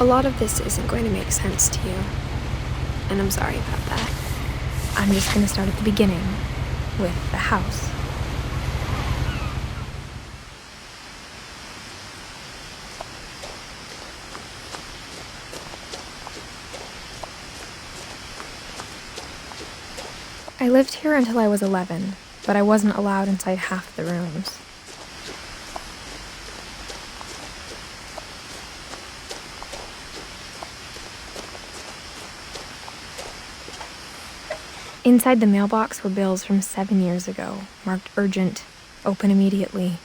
A lot of this isn't going to make sense to you, and I'm sorry about that. I'm just going to start at the beginning, with the house. I lived here until I was 11, but I wasn't allowed inside half the rooms. Inside the mailbox were bills from 7 years ago, marked urgent, open immediately.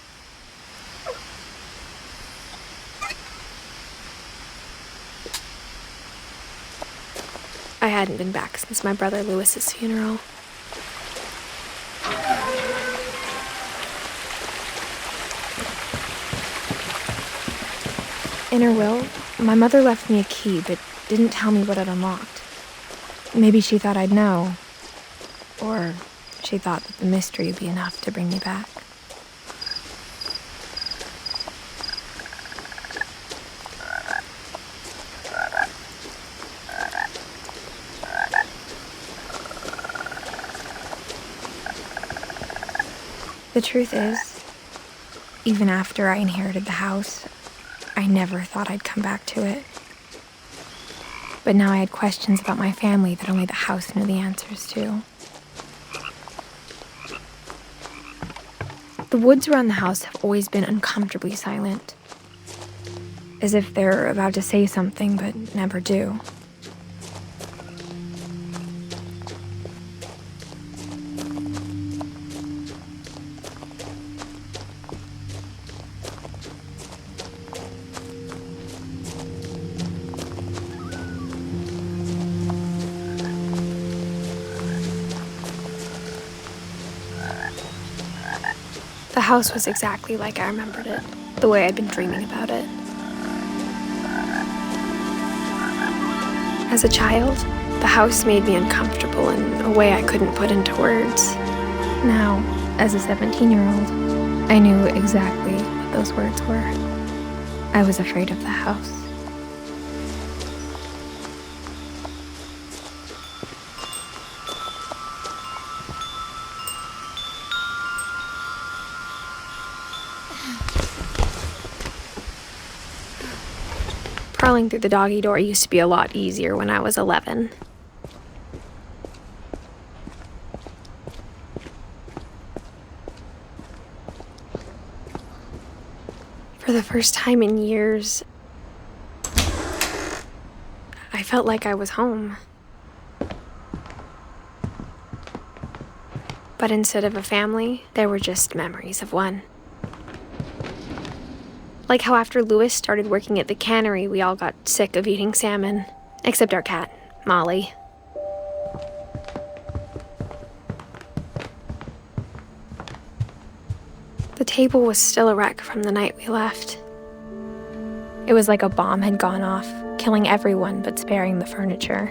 I hadn't been back since my brother Lewis's funeral. In her will, my mother left me a key, but didn't tell me what it unlocked. Maybe she thought I'd know. Or she thought that the mystery would be enough to bring me back. The truth is, even after I inherited the house, I never thought I'd come back to it. But now I had questions about my family that only the house knew the answers to. The woods around the house have always been uncomfortably silent, as if they're about to say something but never do. The house was exactly like I remembered it, the way I'd been dreaming about it. As a child, the house made me uncomfortable in a way I couldn't put into words. Now, as a 17-year-old, I knew exactly what those words were. I was afraid of the house. Crawling through the doggy door used to be a lot easier when I was 11. For the first time in years, I felt like I was home. But instead of a family, there were just memories of one. Like how after Lewis started working at the cannery, we all got sick of eating salmon. Except our cat, Molly. The table was still a wreck from the night we left. It was like a bomb had gone off, killing everyone but sparing the furniture.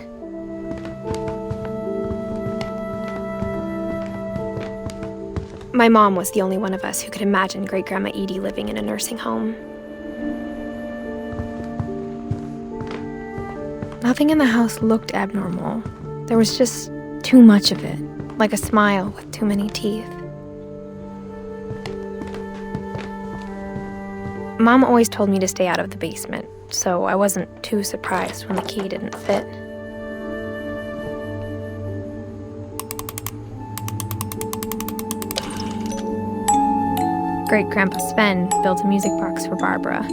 My mom was the only one of us who could imagine Great-Grandma Edie living in a nursing home. Nothing in the house looked abnormal. There was just too much of it, like a smile with too many teeth. Mom always told me to stay out of the basement, so I wasn't too surprised when the key didn't fit. Great-Grandpa Sven built a music box for Barbara,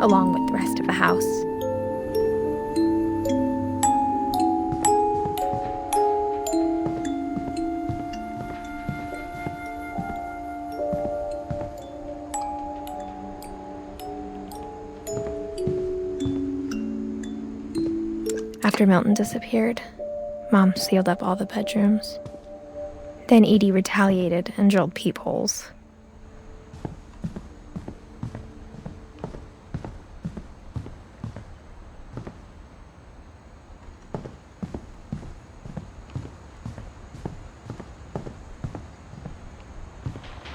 along with the rest of the house. After Milton disappeared, Mom sealed up all the bedrooms. Then Edie retaliated and drilled peepholes.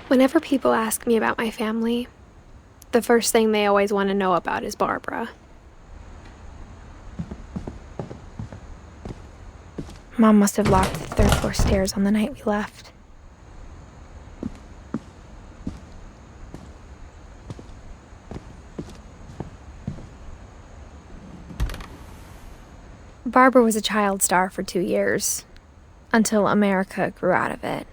Whenever people ask me about my family, the first thing they always want to know about is Barbara. Mom must have locked the third-floor stairs on the night we left. Barbara was a child star for 2 years, until America grew out of it.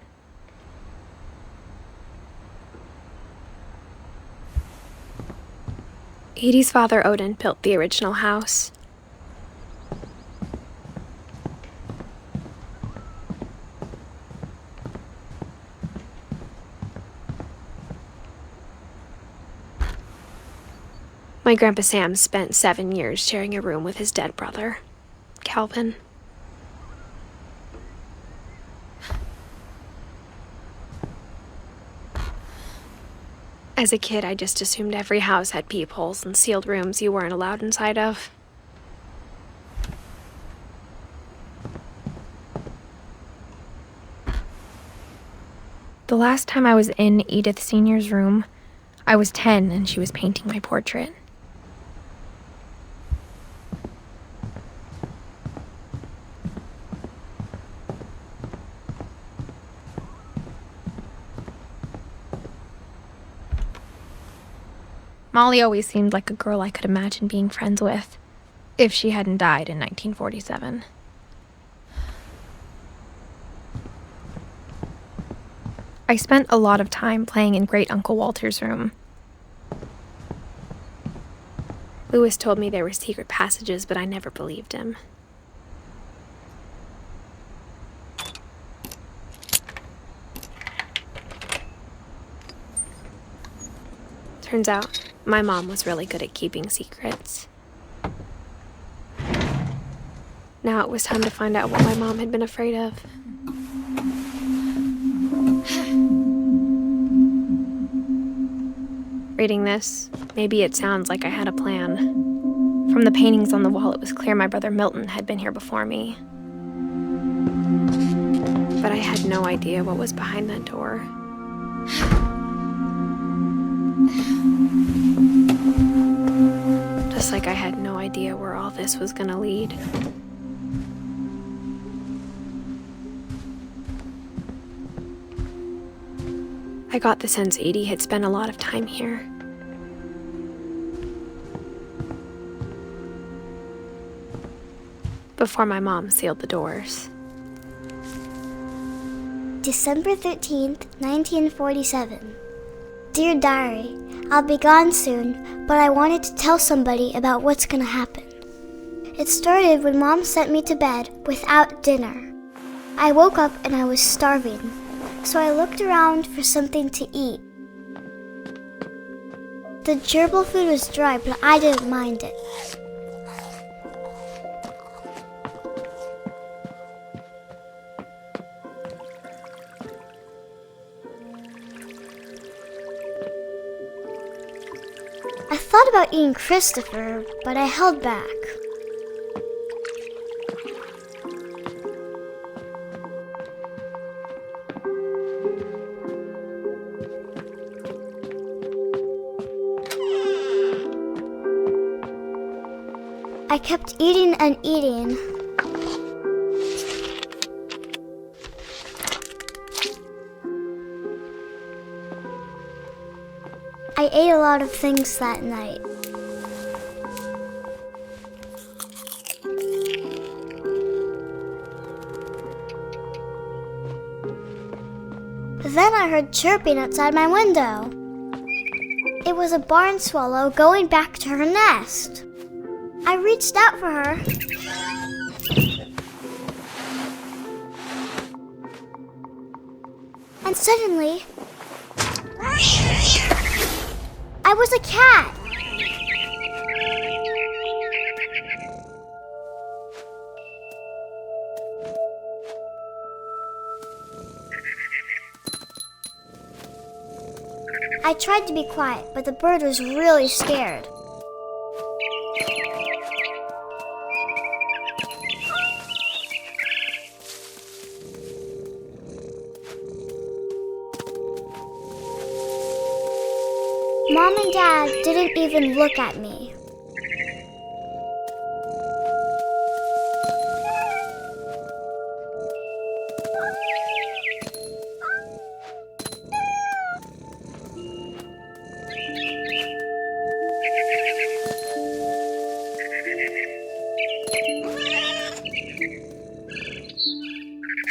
Edie's father, Odin, built the original house. My Grandpa Sam spent 7 years sharing a room with his dead brother, Calvin. As a kid, I just assumed every house had peepholes and sealed rooms you weren't allowed inside of. The last time I was in Edith Sr.'s room, I was 10 and she was painting my portrait. Molly always seemed like a girl I could imagine being friends with, if she hadn't died in 1947. I spent a lot of time playing in Great Uncle Walter's room. Lewis told me there were secret passages, but I never believed him. Turns out, my mom was really good at keeping secrets. Now it was time to find out what my mom had been afraid of. Reading this, maybe it sounds like I had a plan. From the paintings on the wall, it was clear my brother Milton had been here before me. But I had no idea what was behind that door. Just like I had no idea where all this was gonna lead. I got the sense Edie had spent a lot of time here. Before my mom sealed the doors. December 13th, 1947. Dear Diary, I'll be gone soon, but I wanted to tell somebody about what's gonna happen. It started when Mom sent me to bed without dinner. I woke up and I was starving, so I looked around for something to eat. The gerbil food was dry, but I didn't mind it. I thought about eating Christopher, but I held back. I kept eating and eating. I ate a lot of things that night. Then I heard chirping outside my window. It was a barn swallow going back to her nest. I reached out for her. And suddenly, I was a cat. I tried to be quiet, but the bird was really scared. Mom and Dad didn't even look at me.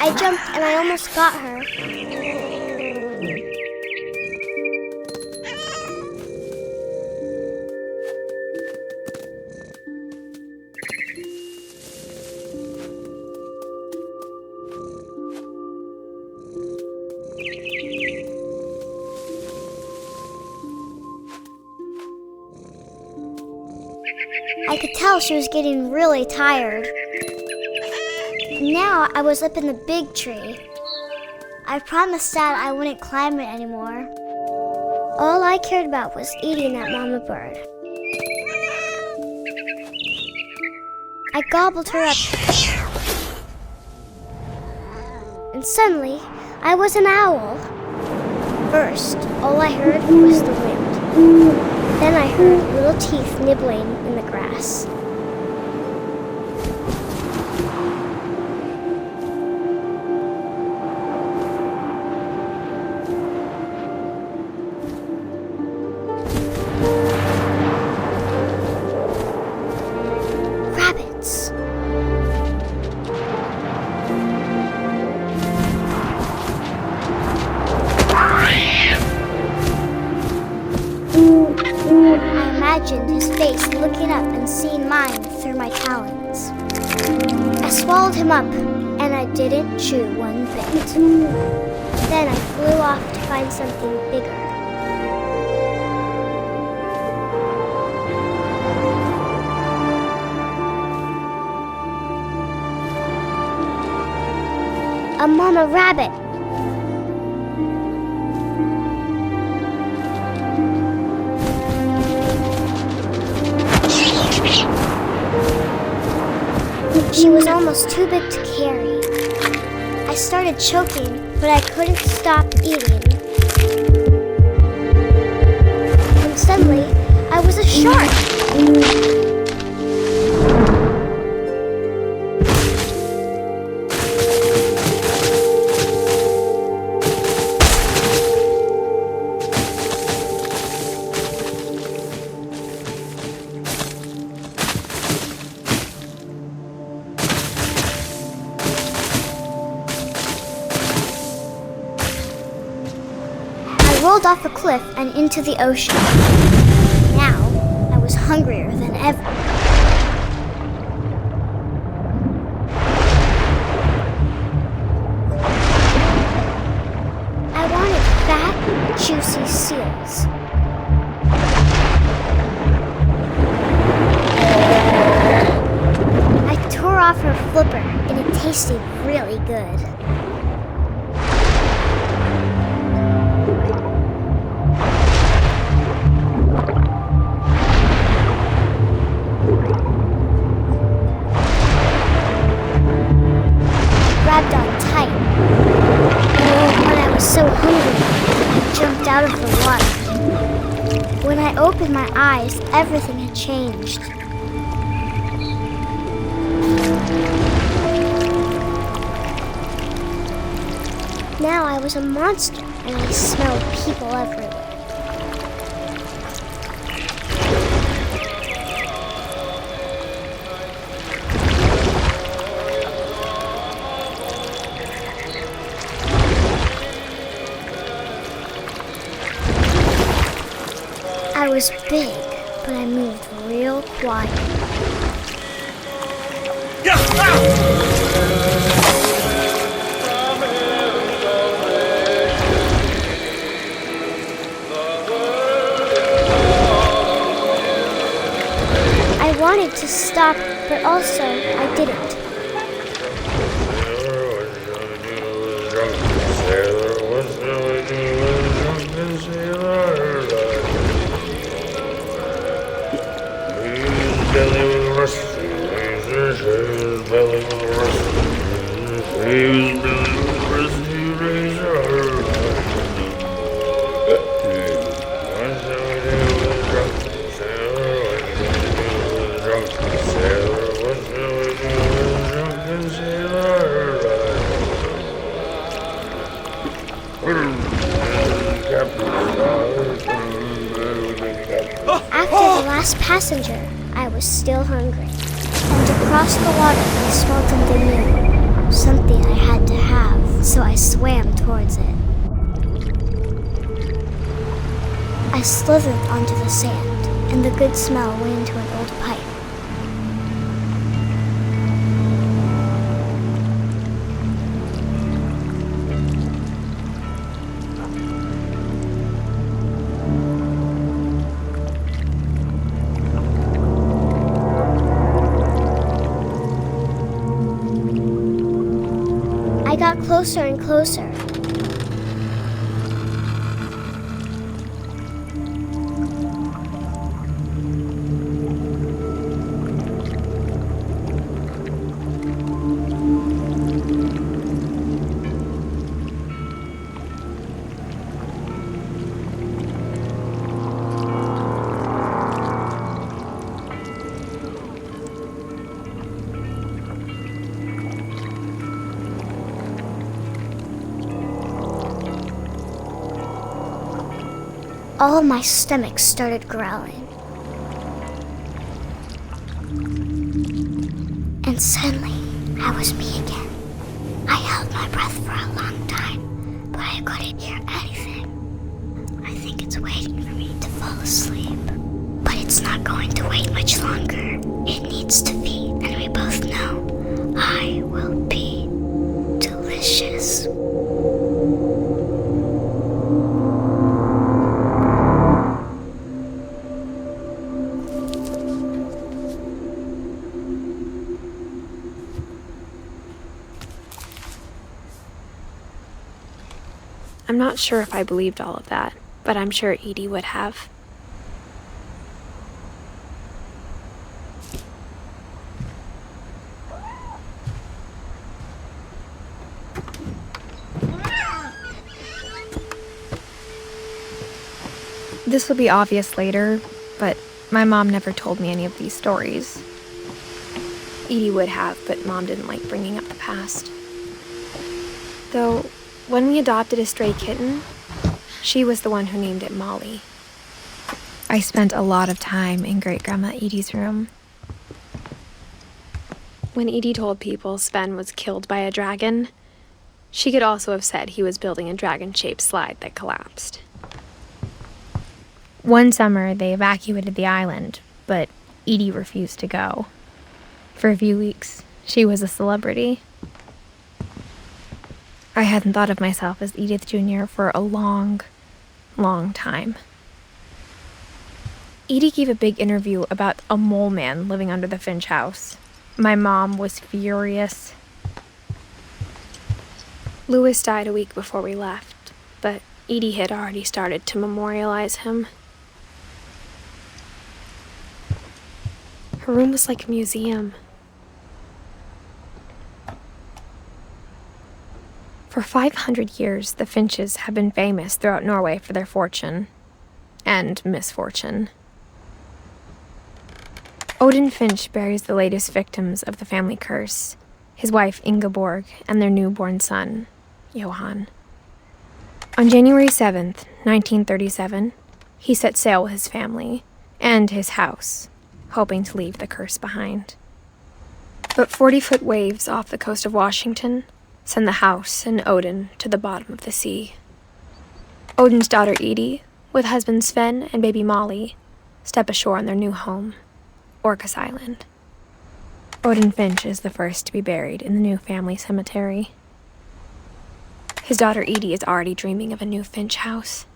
I jumped and I almost got her. I could tell she was getting really tired. Now I was up in the big tree. I promised Dad I wouldn't climb it anymore. All I cared about was eating that mama bird. I gobbled her up. And suddenly, I was an owl. First, all I heard was the wind. Then I heard little teeth nibbling in the grass. Rabbits. I imagined his face looking up and seeing mine through my talons. I swallowed him up, and I didn't chew one bit. Then I flew off to find something bigger. A mama rabbit. She was almost too big to carry. I started choking, but I couldn't stop eating. And suddenly, I was a shark. I rolled off a cliff and into the ocean. Now, I was hungrier than ever. I wanted fat, juicy seals. I tore off her flipper, and it tasted really good. Grabbed on tight. When I was so hungry, I jumped out of the water. When I opened my eyes, everything had changed. Now I was a monster, and I smelled people everywhere. I was big, but I moved real quiet. I wanted to stop, but also I didn't. After the last passenger, I was still hungry. And across the water, I smelled something new, something I had to have. so I swam towards it. I slithered onto the sand, and the good smell went into an old pipe. I got closer and closer. All of my stomach started growling. And suddenly, I was me again. I held my breath for a long time, but I couldn't hear anything. I think it's waiting for me to fall asleep. But it's not going to wait much longer. It needs to feed, and we both know I will be delicious. I'm not sure if I believed all of that, but I'm sure Edie would have. This will be obvious later, but my mom never told me any of these stories. Edie would have, but Mom didn't like bringing up the past. Though, when we adopted a stray kitten, she was the one who named it Molly. I spent a lot of time in Great-Grandma Edie's room. When Edie told people Sven was killed by a dragon, she could also have said he was building a dragon-shaped slide that collapsed. One summer, they evacuated the island, but Edie refused to go. For a few weeks, she was a celebrity. I hadn't thought of myself as Edith Jr. for a long, long time. Edie gave a big interview about a mole man living under the Finch house. My mom was furious. Louis died a week before we left, but Edie had already started to memorialize him. Her room was like a museum. For 500 years, the Finches have been famous throughout Norway for their fortune and misfortune. Odin Finch buries the latest victims of the family curse, his wife Ingeborg and their newborn son, Johan. On January 7th, 1937, he set sail with his family and his house, hoping to leave the curse behind. But 40-foot waves off the coast of Washington send the house and Odin to the bottom of the sea. Odin's daughter Edie, with husband Sven and baby Molly, step ashore on their new home, Orcas Island. Odin Finch is the first to be buried in the new family cemetery. His daughter Edie is already dreaming of a new Finch house.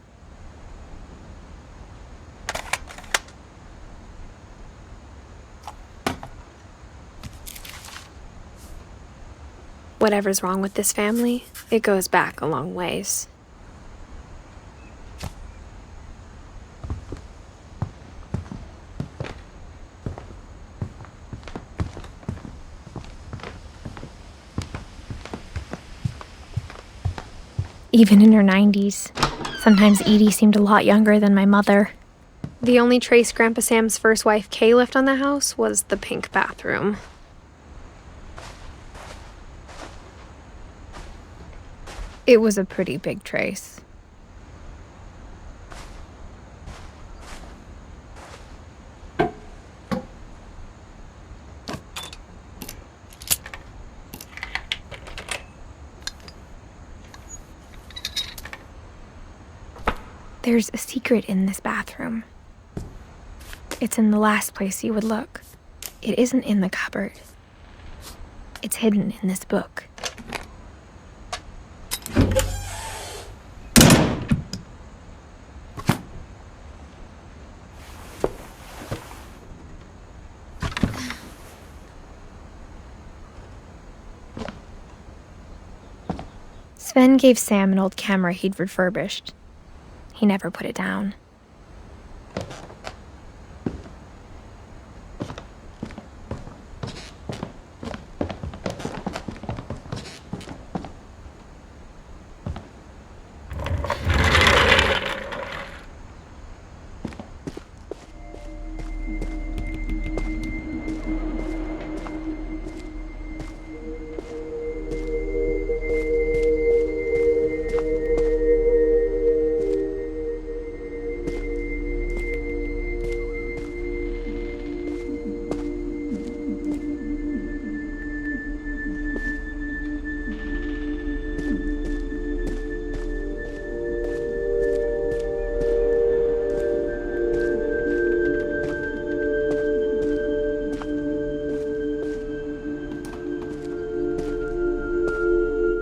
Whatever's wrong with this family, it goes back a long ways. Even in her 90s, sometimes Edie seemed a lot younger than my mother. The only trace Grandpa Sam's first wife Kay left on the house was the pink bathroom. It was a pretty big trace. There's a secret in this bathroom. It's in the last place you would look. It isn't in the cupboard. It's hidden in this book. Sven gave Sam an old camera he'd refurbished. He never put it down.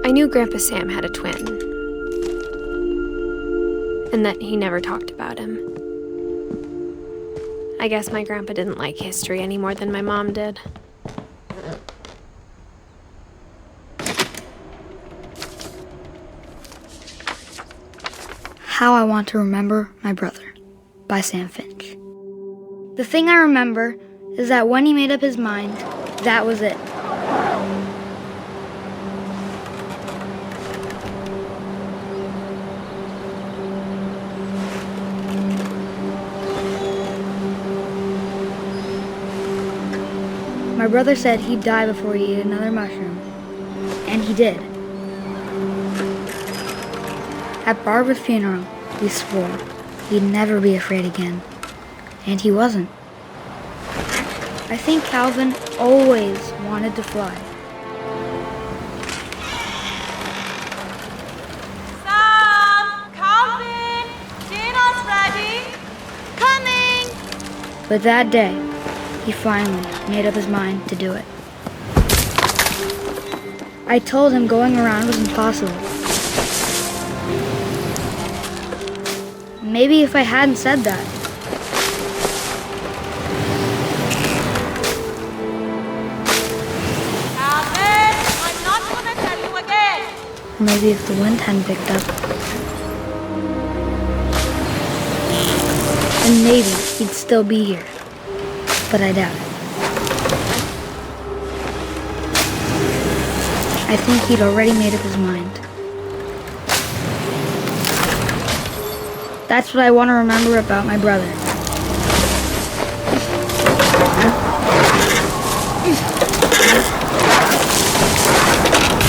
I knew Grandpa Sam had a twin, and that he never talked about him. I guess my grandpa didn't like history any more than my mom did. How I Want to Remember My Brother by Sam Finch. The thing I remember is that when he made up his mind, that was it. My brother said he'd die before he ate another mushroom, and he did. At Barbara's funeral, he swore he'd never be afraid again, and he wasn't. I think Calvin always wanted to fly. Sam! Calvin! Dinner's ready! Coming! But that day, he finally made up his mind to do it. I told him going around was impossible. Maybe if I hadn't said that. Calvin! I'm not gonna tell you again! Maybe if the wind hadn't picked up. And maybe he'd still be here. But I doubt it. I think he'd already made up his mind. That's what I want to remember about my brother.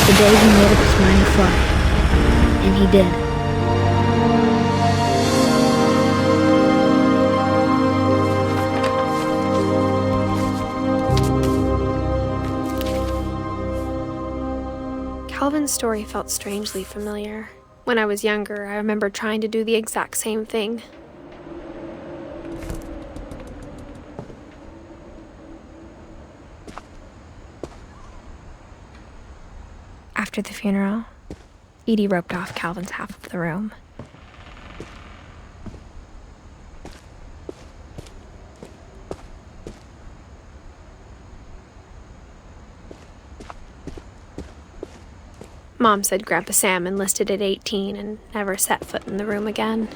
The day he made up his mind to fly. And he did. Calvin's story felt strangely familiar. When I was younger, I remember trying to do the exact same thing. After the funeral, Edie roped off Calvin's half of the room. Mom said Grandpa Sam enlisted at 18 and never set foot in the room again.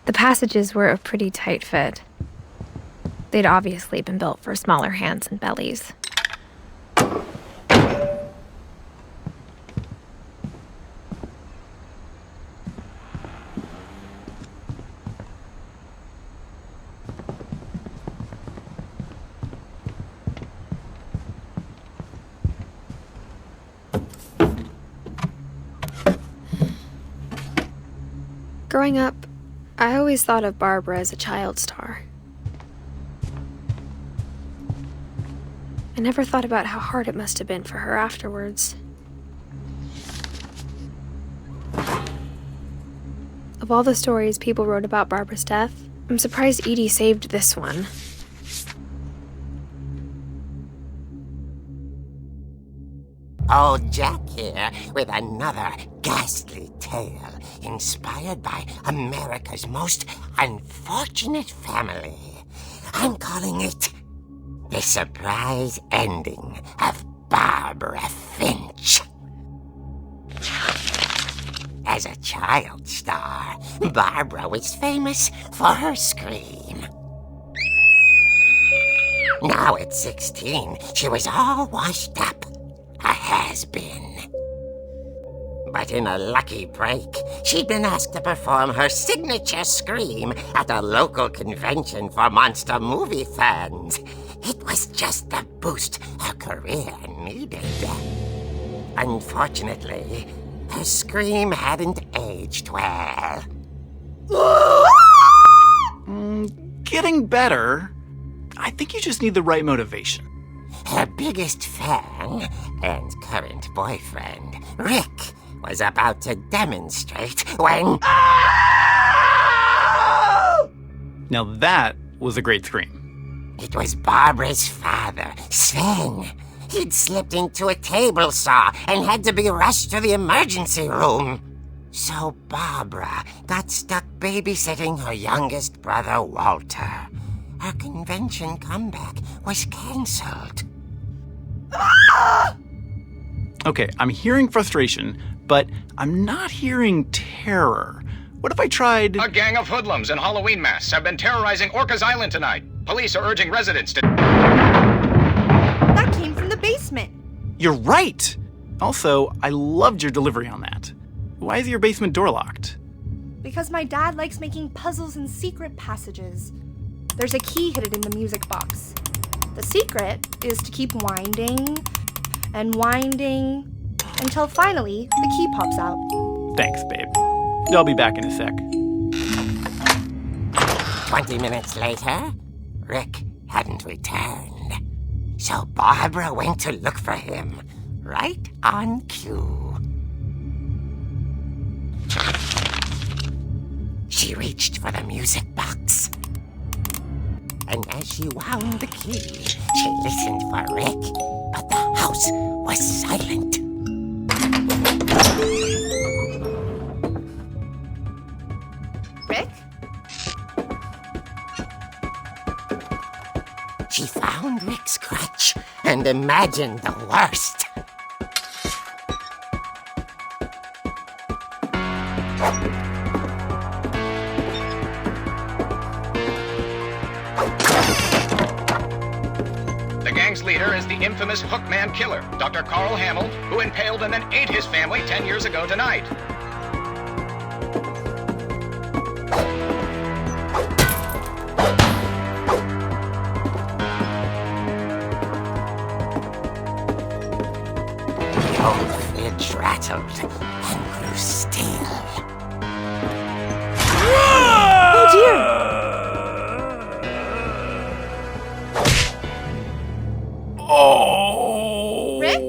The passages were a pretty tight fit. They'd obviously been built for smaller hands and bellies. Growing up, I always thought of Barbara as a child star. I never thought about how hard it must have been for her afterwards. Of all the stories people wrote about Barbara's death, I'm surprised Edie saved this one. Old Jack here with another ghastly tale inspired by America's most unfortunate family. I'm calling it The Surprise Ending of Barbara Finch. As a child star, Barbara was famous for her scream. Now at 16, she was all washed up. A has-been. But in a lucky break, she'd been asked to perform her signature scream at a local convention for monster movie fans. It was just the boost her career needed. Unfortunately, her scream hadn't aged well. Getting better. I think you just need the right motivation. Her biggest fan and current boyfriend, Rick, was about to demonstrate when... Now that was a great scream. It was Barbara's father, Sven. He'd slipped into a table saw and had to be rushed to the emergency room. So Barbara got stuck babysitting her youngest brother, Walter. Her convention comeback was cancelled. Okay, I'm hearing frustration, but I'm not hearing terror. What if I tried... A gang of hoodlums in Halloween masks have been terrorizing Orcas Island tonight. Police are urging residents to... That came from the basement. You're right! Also, I loved your delivery on that. Why is your basement door locked? Because my dad likes making puzzles and secret passages. There's a key hidden in the music box. The secret is to keep winding and winding until finally the key pops out. Thanks, babe. I'll be back in a sec. 20 minutes later, Rick hadn't returned. So Barbara went to look for him, right on cue. She reached for the music box. And as she wound the key, she listened for Rick, but the house was silent. Rick? She found Rick's crutch and imagined the worst. The gang's leader is the infamous Hookman killer, Dr. Carl Hamill, who impaled and then ate his family 10 years ago tonight. The old fridge rattled and grew still. Oh dear! Oh! Rick?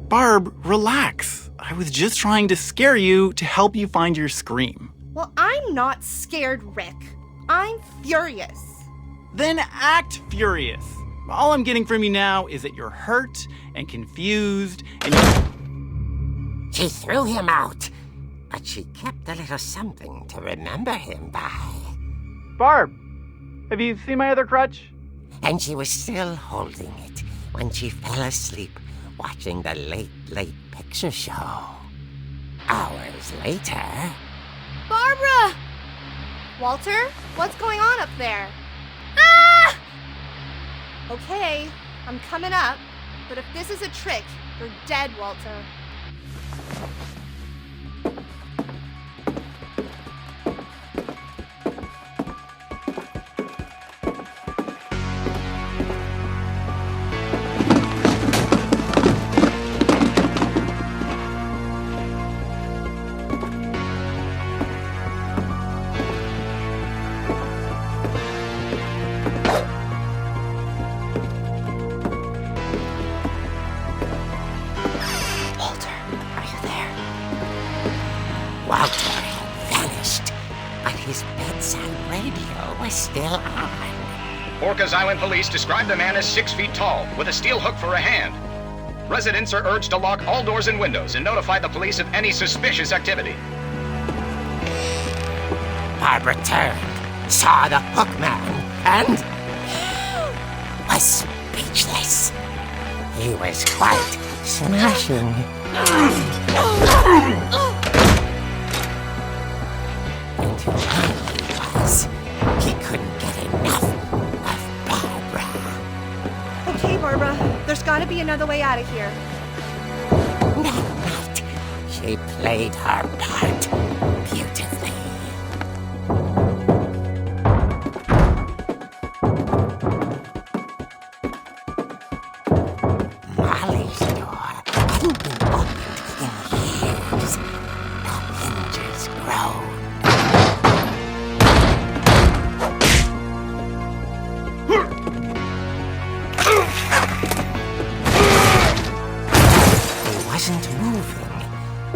Barb, relax. I was just trying to scare you to help you find your scream. Well, I'm not scared, Rick. I'm furious. Then act furious. All I'm getting from you now is that you're hurt and confused and... She threw him out, but she kept a little something to remember him by. Barb, have you seen my other crutch? And she was still holding it when she fell asleep watching the late picture show. Hours later... Barbara! Walter, what's going on up there? Ah! Okay, I'm coming up, but if this is a trick, you're dead, Walter. but his bedside radio was still on. Orcas Island police describe the man as 6 feet tall, with a steel hook for a hand. Residents are urged to lock all doors and windows and notify the police of any suspicious activity. Barbara turned, saw the hook man, and was speechless. He was quite smashing. And who he was, he couldn't get enough of Barbara. Okay, Barbara, there's gotta be another way out of here. That night, she played her part beautifully. Molly's door hadn't been opened in years. The hinges groaned. He wasn't moving,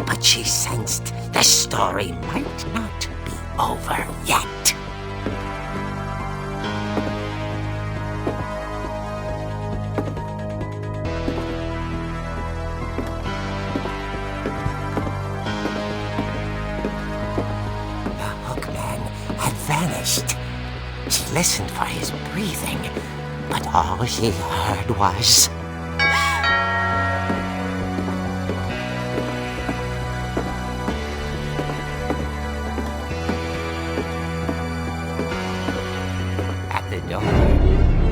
but she sensed the story might not be over yet. Vanished. She listened for his breathing, but all she heard was... At the door,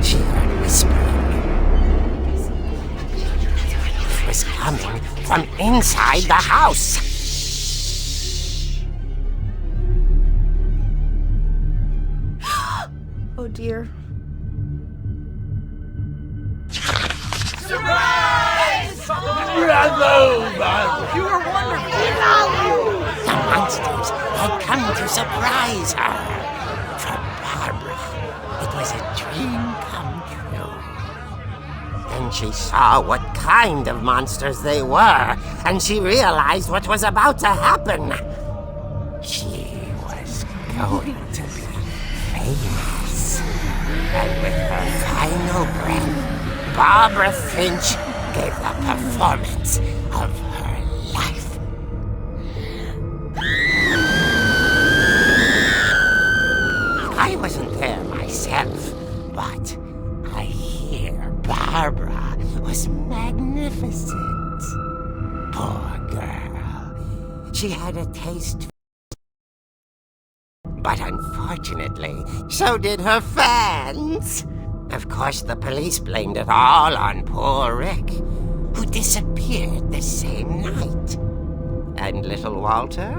she heard whispering. It was coming from inside the house. Oh dear. Surprise! Bravo, Barbara! You are wonderful! The monsters had come to surprise her. For Barbara, it was a dream come true. Then she saw what kind of monsters they were, and she realized what was about to happen. She was going to be famous. And with her final breath, Barbara Finch gave the performance of her life. I wasn't there myself, but I hear Barbara was magnificent. Poor girl. She had a taste. But unfortunately, so did her fans. Of course, the police blamed it all on poor Rick, who disappeared the same night. And little Walter,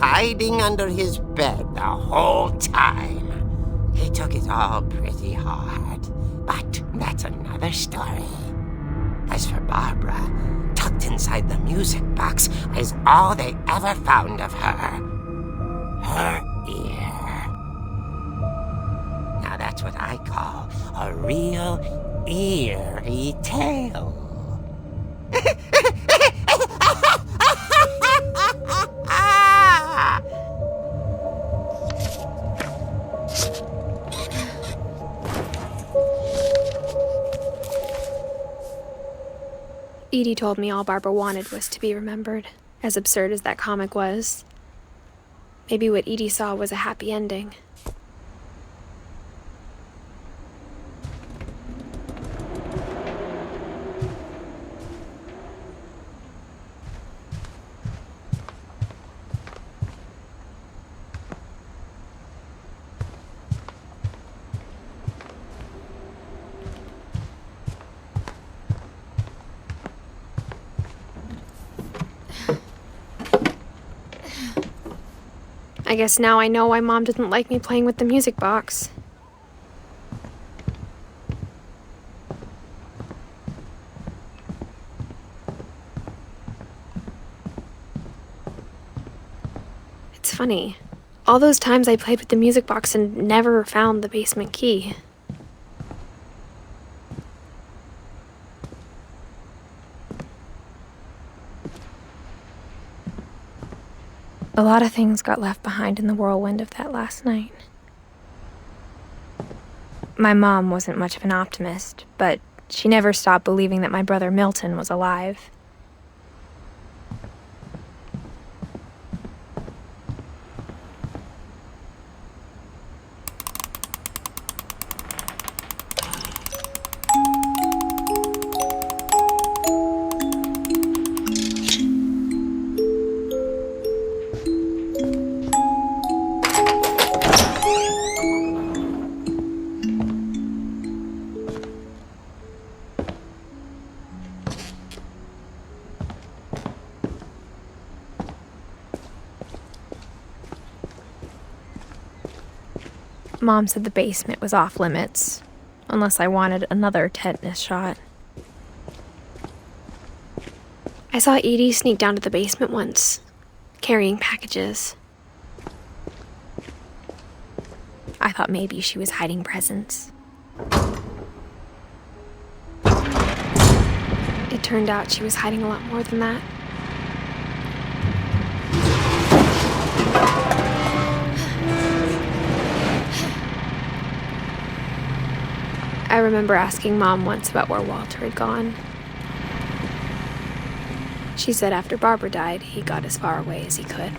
hiding under his bed the whole time. He took it all pretty hard, but that's another story. As for Barbara, tucked inside the music box is all they ever found of her. Her ear. Now that's what I call a real eerie tale. Edie told me all Barbara wanted was to be remembered, as absurd as that comic was. Maybe what Edie saw was a happy ending. I guess now I know why Mom didn't like me playing with the music box. It's funny. All those times I played with the music box and never found the basement key. A lot of things got left behind in the whirlwind of that last night. My mom wasn't much of an optimist, but she never stopped believing that my brother Milton was alive. Mom said the basement was off limits, unless I wanted another tetanus shot. I saw Edie sneak down to the basement once, carrying packages. I thought maybe she was hiding presents. It turned out she was hiding a lot more than that. I remember asking Mom once about where Walter had gone. She said after Barbara died, he got as far away as he could.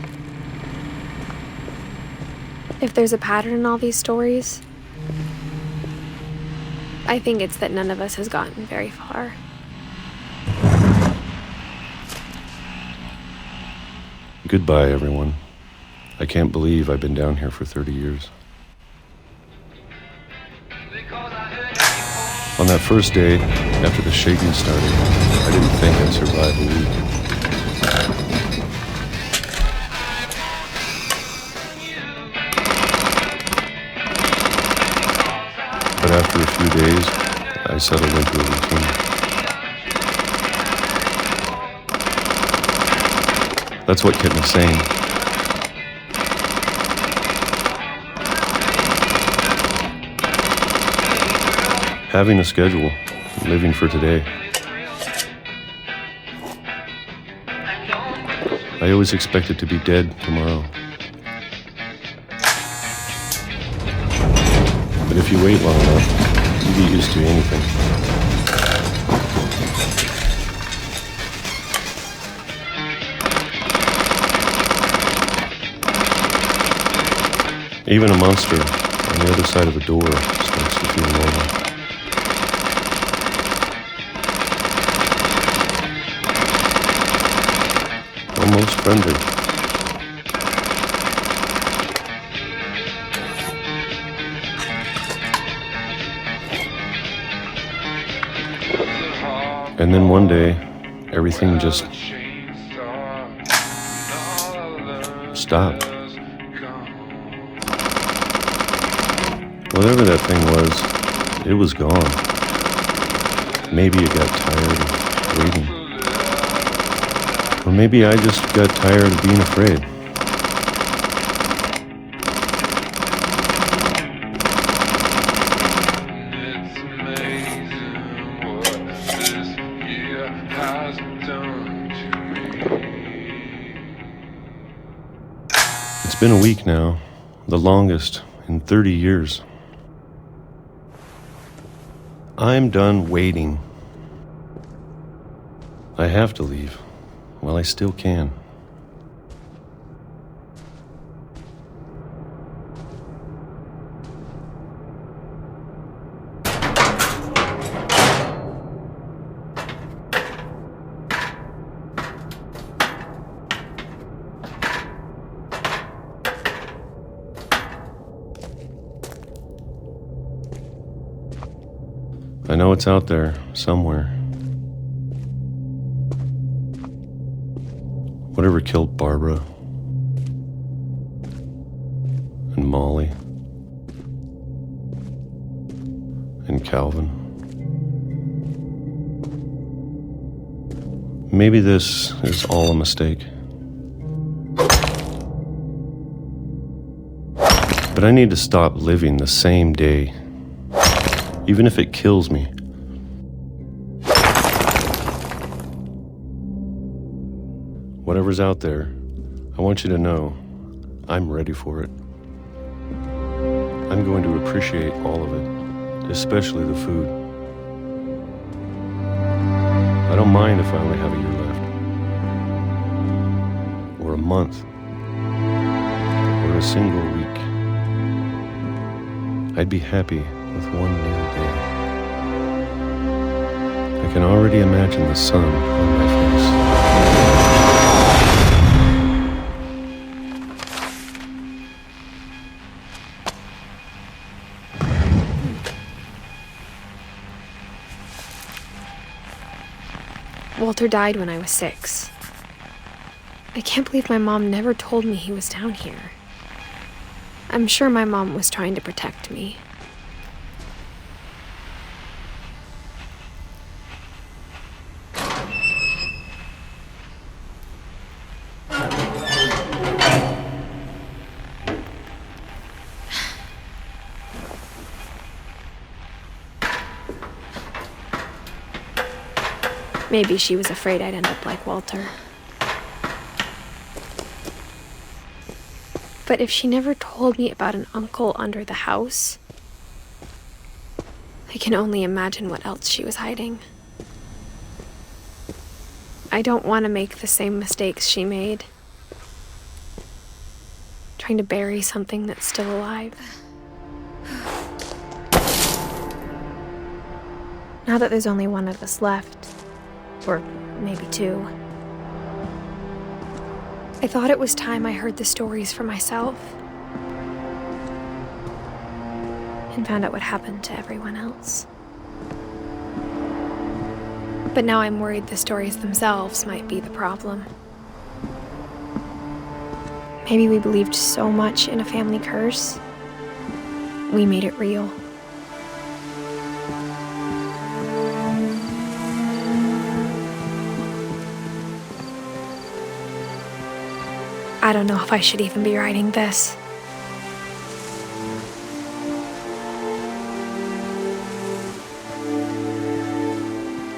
If there's a pattern in all these stories, I think it's that none of us has gotten very far. Goodbye, everyone. I can't believe I've been down here for 30 years. On that first day, after the shaking started, I didn't think I'd survive a week. But after a few days, I settled into a routine. That's what kept me sane. Having a schedule, living for today. I always expected to be dead tomorrow. But if you wait long enough, you get used to anything. Even a monster on the other side of a door starts to feel normal. Almost friendly. And then one day, everything just stopped. Whatever that thing was, it was gone. Maybe it got tired of waiting. Or maybe I just got tired of being afraid. It's been a week now, the longest in 30 years. I'm done waiting. I have to leave while I still can. I know it's out there somewhere. Whatever killed Barbara and Molly and Calvin. Maybe this is all a mistake. But I need to stop living the same day, even if it kills me. Whatever's out there, I I want you to know I'm ready for it. I'm going to appreciate all of it, especially the food. I don't mind if I only have a year left, or a month, or a single week. I'd be happy with one near day. I can already imagine the sun on my face. Walter died when I was 6. I can't believe my mom never told me he was down here. I'm sure my mom was trying to protect me. Maybe she was afraid I'd end up like Walter. But if she never told me about an uncle under the house, I can only imagine what else she was hiding. I don't want to make the same mistakes she made. Trying to bury something that's still alive. Now that there's only one of us left, or maybe 2, I thought it was time I heard the stories for myself and found out what happened to everyone else. But now I'm worried the stories themselves might be the problem. Maybe we believed so much in a family curse, we made it real. I don't know if I should even be writing this.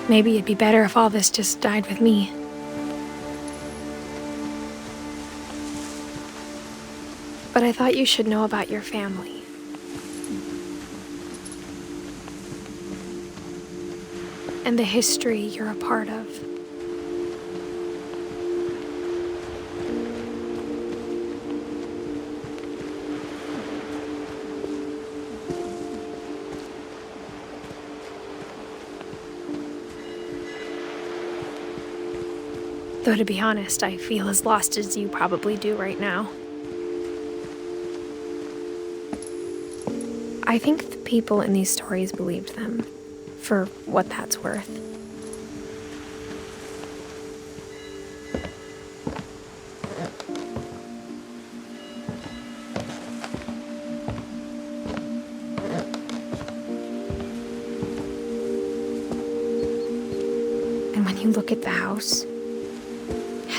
Maybe it'd be better if all this just died with me. But I thought you should know about your family. And the history you're a part of. Though to be honest, I feel as lost as you probably do right now. I think the people in these stories believed them, for what that's worth. And when you look at the house,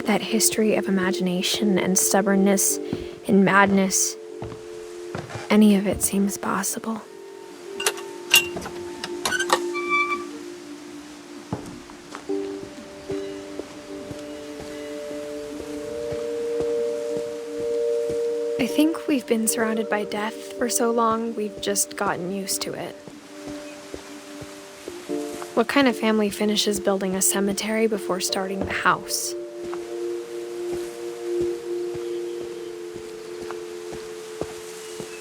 that history of imagination and stubbornness and madness, any of it seems possible. I think we've been surrounded by death for so long, we've just gotten used to it. What kind of family finishes building a cemetery before starting the house?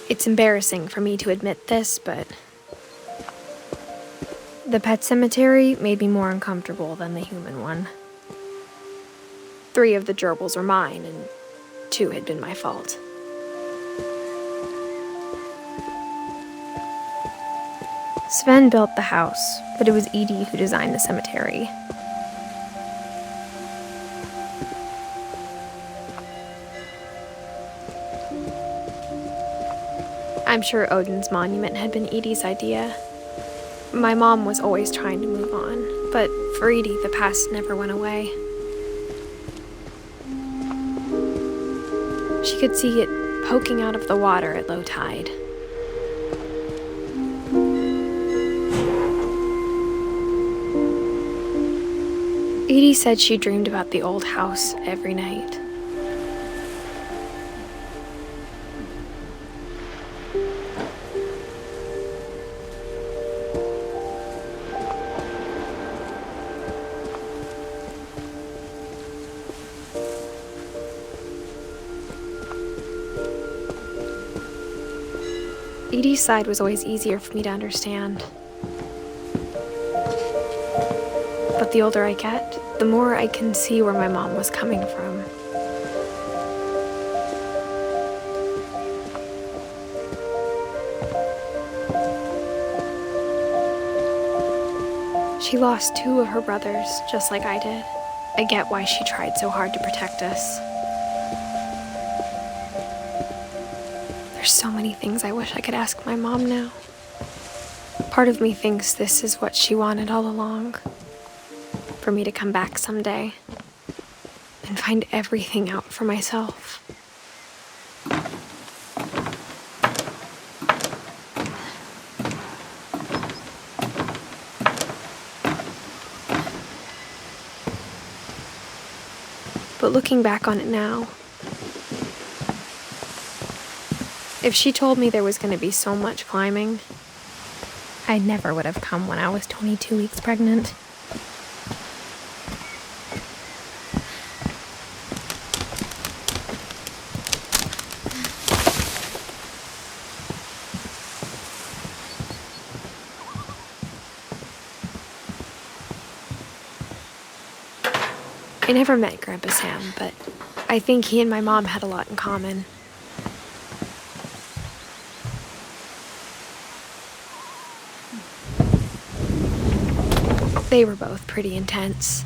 It's embarrassing for me to admit this, but the pet cemetery made me more uncomfortable than the human one. 3 of the gerbils were mine, and 2 had been my fault. Sven built the house, but it was Edith who designed the cemetery. I'm sure Odin's monument had been Edie's idea. My mom was always trying to move on, but for Edie, the past never went away. She could see it poking out of the water at low tide. Edie said she dreamed about the old house every night. Edie's side was always easier for me to understand. But the older I get, the more I can see where my mom was coming from. She lost 2 of her brothers, just like I did. I get why she tried so hard to protect us. There's so many things I wish I could ask my mom now. Part of me thinks this is what she wanted all along. For me to come back someday and find everything out for myself. But looking back on it now, if she told me there was going to be so much climbing, I never would have come when I was 22 weeks pregnant. I never met Grandpa Sam, but I think he and my mom had a lot in common. They were both pretty intense.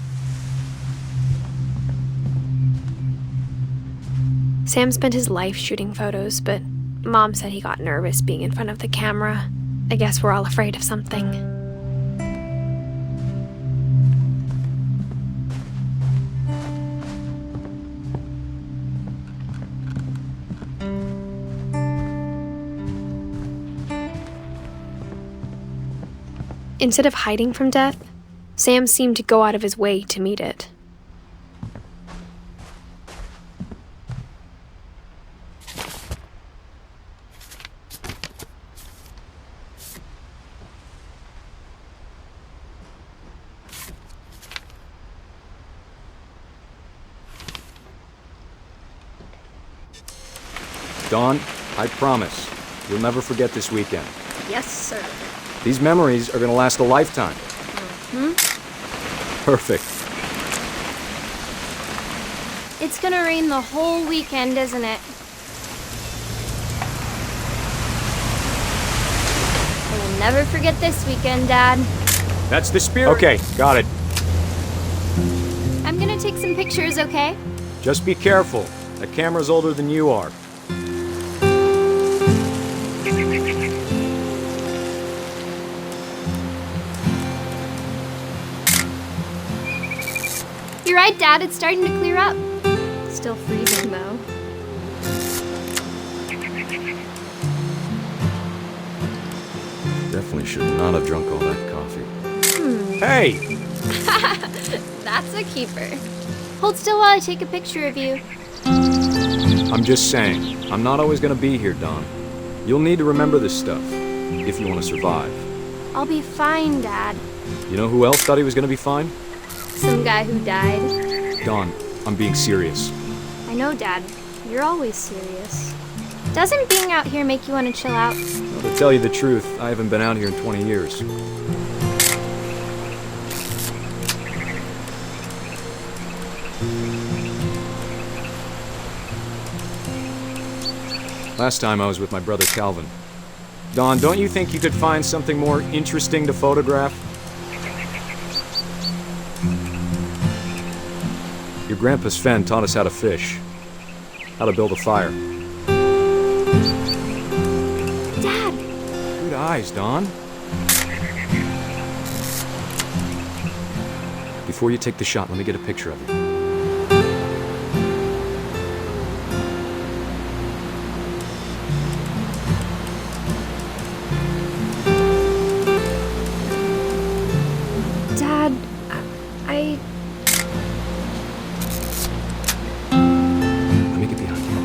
Sam spent his life shooting photos, but Mom said he got nervous being in front of the camera. I guess we're all afraid of something. Instead of hiding from death, Sam seemed to go out of his way to meet it. Dawn, I promise, you'll never forget this weekend. Yes, sir. These memories are going to last a lifetime. Perfect. It's gonna rain the whole weekend, isn't it? I will never forget this weekend, Dad. That's the spirit. Okay, got it. I'm gonna take some pictures, okay? Just be careful. That camera's older than you are. You're right, Dad. It's starting to clear up. Still freezing, though. Definitely should not have drunk all that coffee. Hey! That's a keeper. Hold still while I take a picture of you. I'm just saying, I'm not always going to be here, Dawn. You'll need to remember this stuff, if you want to survive. I'll be fine, Dad. You know who else thought he was going to be fine? Some guy who died. Dawn, I'm being serious. I know, Dad. You're always serious. Doesn't being out here make you want to chill out? Well, to tell you the truth, I haven't been out here in 20 years. Last time I was with my brother Calvin. Dawn, don't you think you could find something more interesting to photograph? Your grandpa Sven taught us how to fish, how to build a fire. Dad! Good eyes, Dawn. Before you take the shot, let me get a picture of you. Dad, Let me get behind you.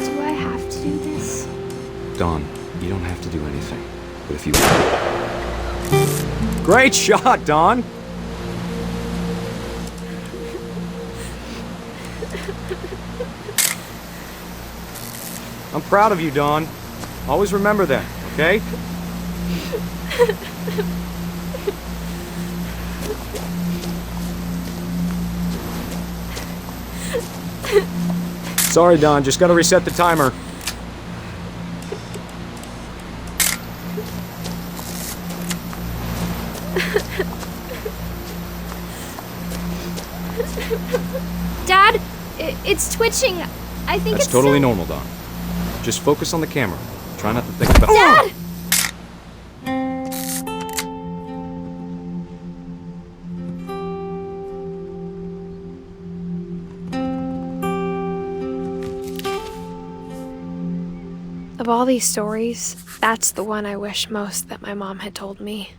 Do I have to do this? Dawn, you don't have to do anything. But if you... Great shot, Dawn! I'm proud of you, Dawn. Always remember that, okay? Sorry, Dawn. Just gotta reset the timer. Dad, it's twitching. I think That's it's totally still... normal, Dawn. Just focus on the camera. Try not to think about... Dad! Of all these stories, that's the one I wish most that my mom had told me.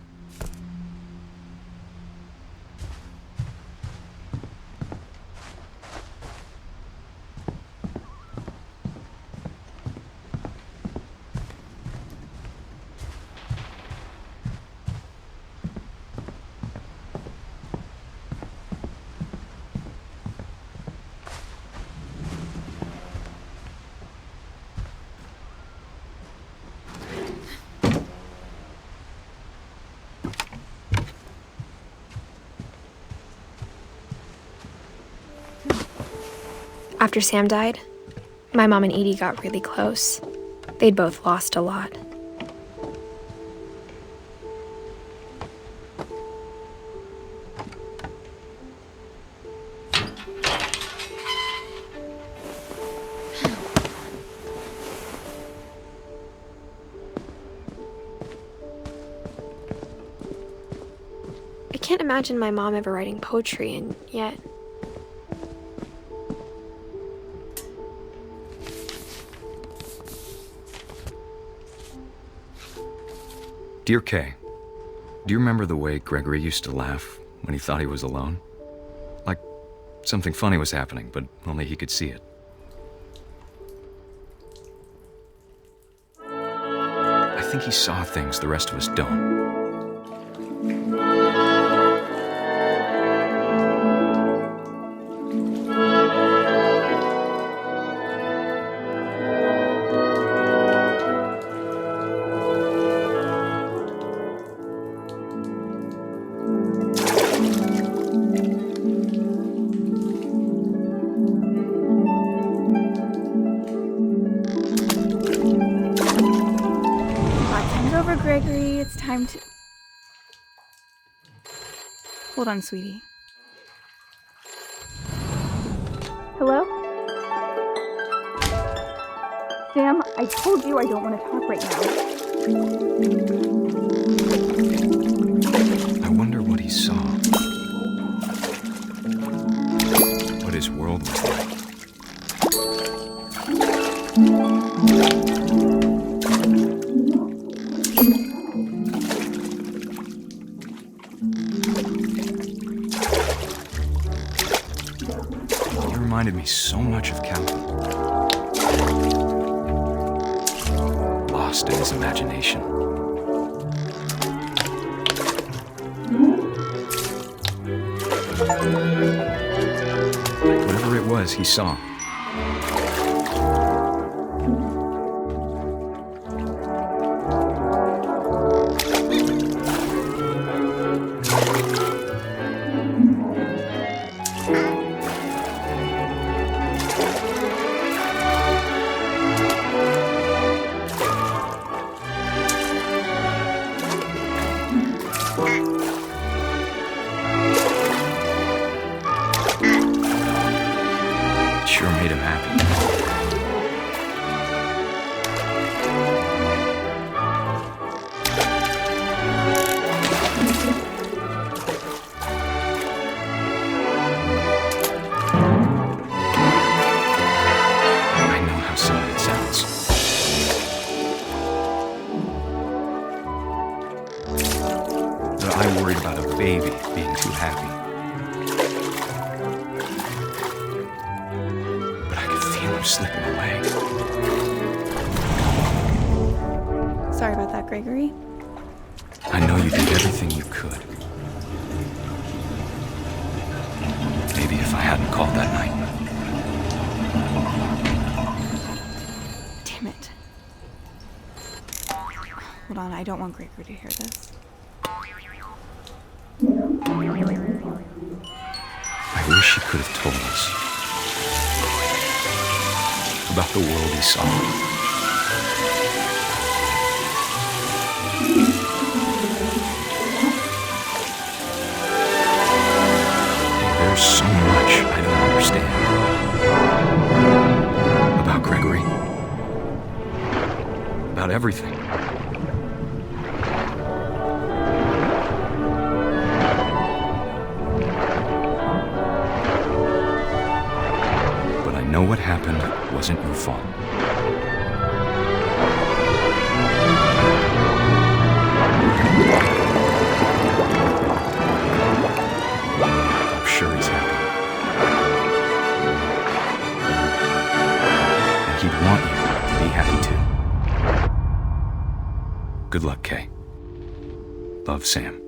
After Sam died, my mom and Edie got really close. They'd both lost a lot. I can't imagine my mom ever writing poetry, and yet... Dear Kay, do you remember the way Gregory used to laugh when he thought he was alone? Like something funny was happening, but only he could see it. I think he saw things the rest of us don't. Gregory, it's time to... Hold on, sweetie. Hello? Sam, I told you I don't want to talk right I wonder what he saw. What his world was like. Reminded me so much of Calvin. Lost in his imagination. Whatever it was he saw. Sure made him happy. I know how silly it sounds. But I worried about a baby being too happy. Slipping away. Sorry about that, Gregory. I know you did everything you could. Maybe if I hadn't called that night. Damn Hold on, I don't want Gregory to hear this. I wish he could have told us about the world he saw. There's so much I don't understand about Gregory, about everything. But I know what happened wasn't your fault. I'm sure he's happy. And he'd want you to be happy too. Good luck, Kay. Love, Sam.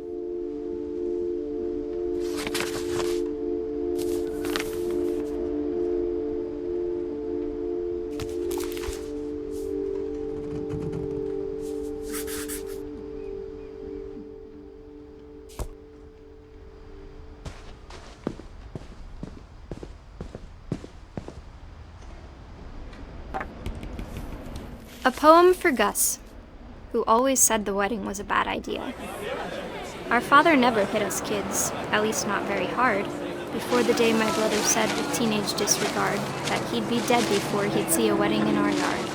A poem for Gus, who always said the wedding was a bad idea. Our father never hit us kids, at least not very hard, before the day my brother said with teenage disregard that he'd be dead before he'd see a wedding in our yard.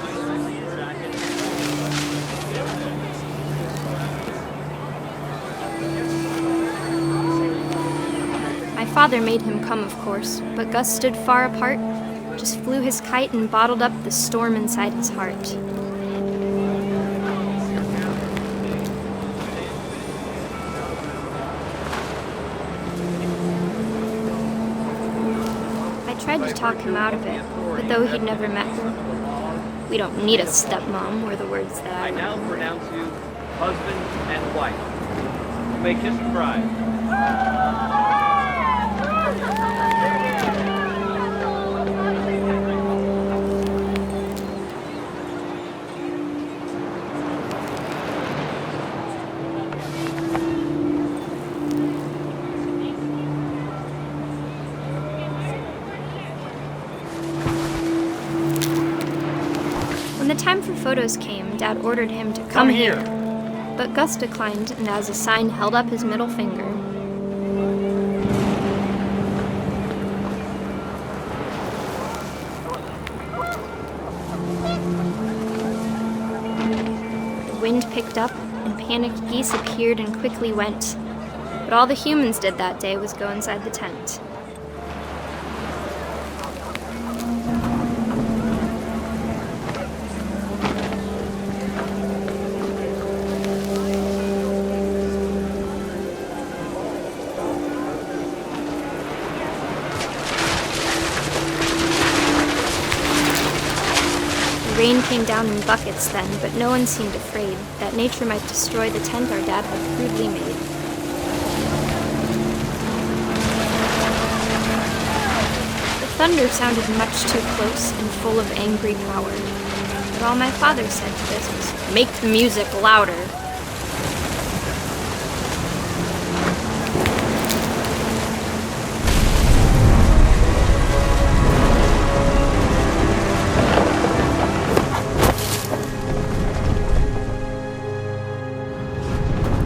My father made him come, of course, but Gus stood far apart, just flew his kite and bottled up the storm inside his heart. I tried to talk him out of it, but though he'd never met her, "We don't need a stepmom," were the words that I now pronounce you husband and wife. You may kiss the bride. When the time for photos came, Dad ordered him to come here. But Gus declined, and as a sign held up his middle finger. The wind picked up, and panicked geese appeared and quickly went. But all the humans did that day was go inside the tent. Rain came down in buckets then, but no one seemed afraid that nature might destroy the tent our dad had crudely made. The thunder sounded much too close and full of angry power, but all my father said to this was, "Make the music louder."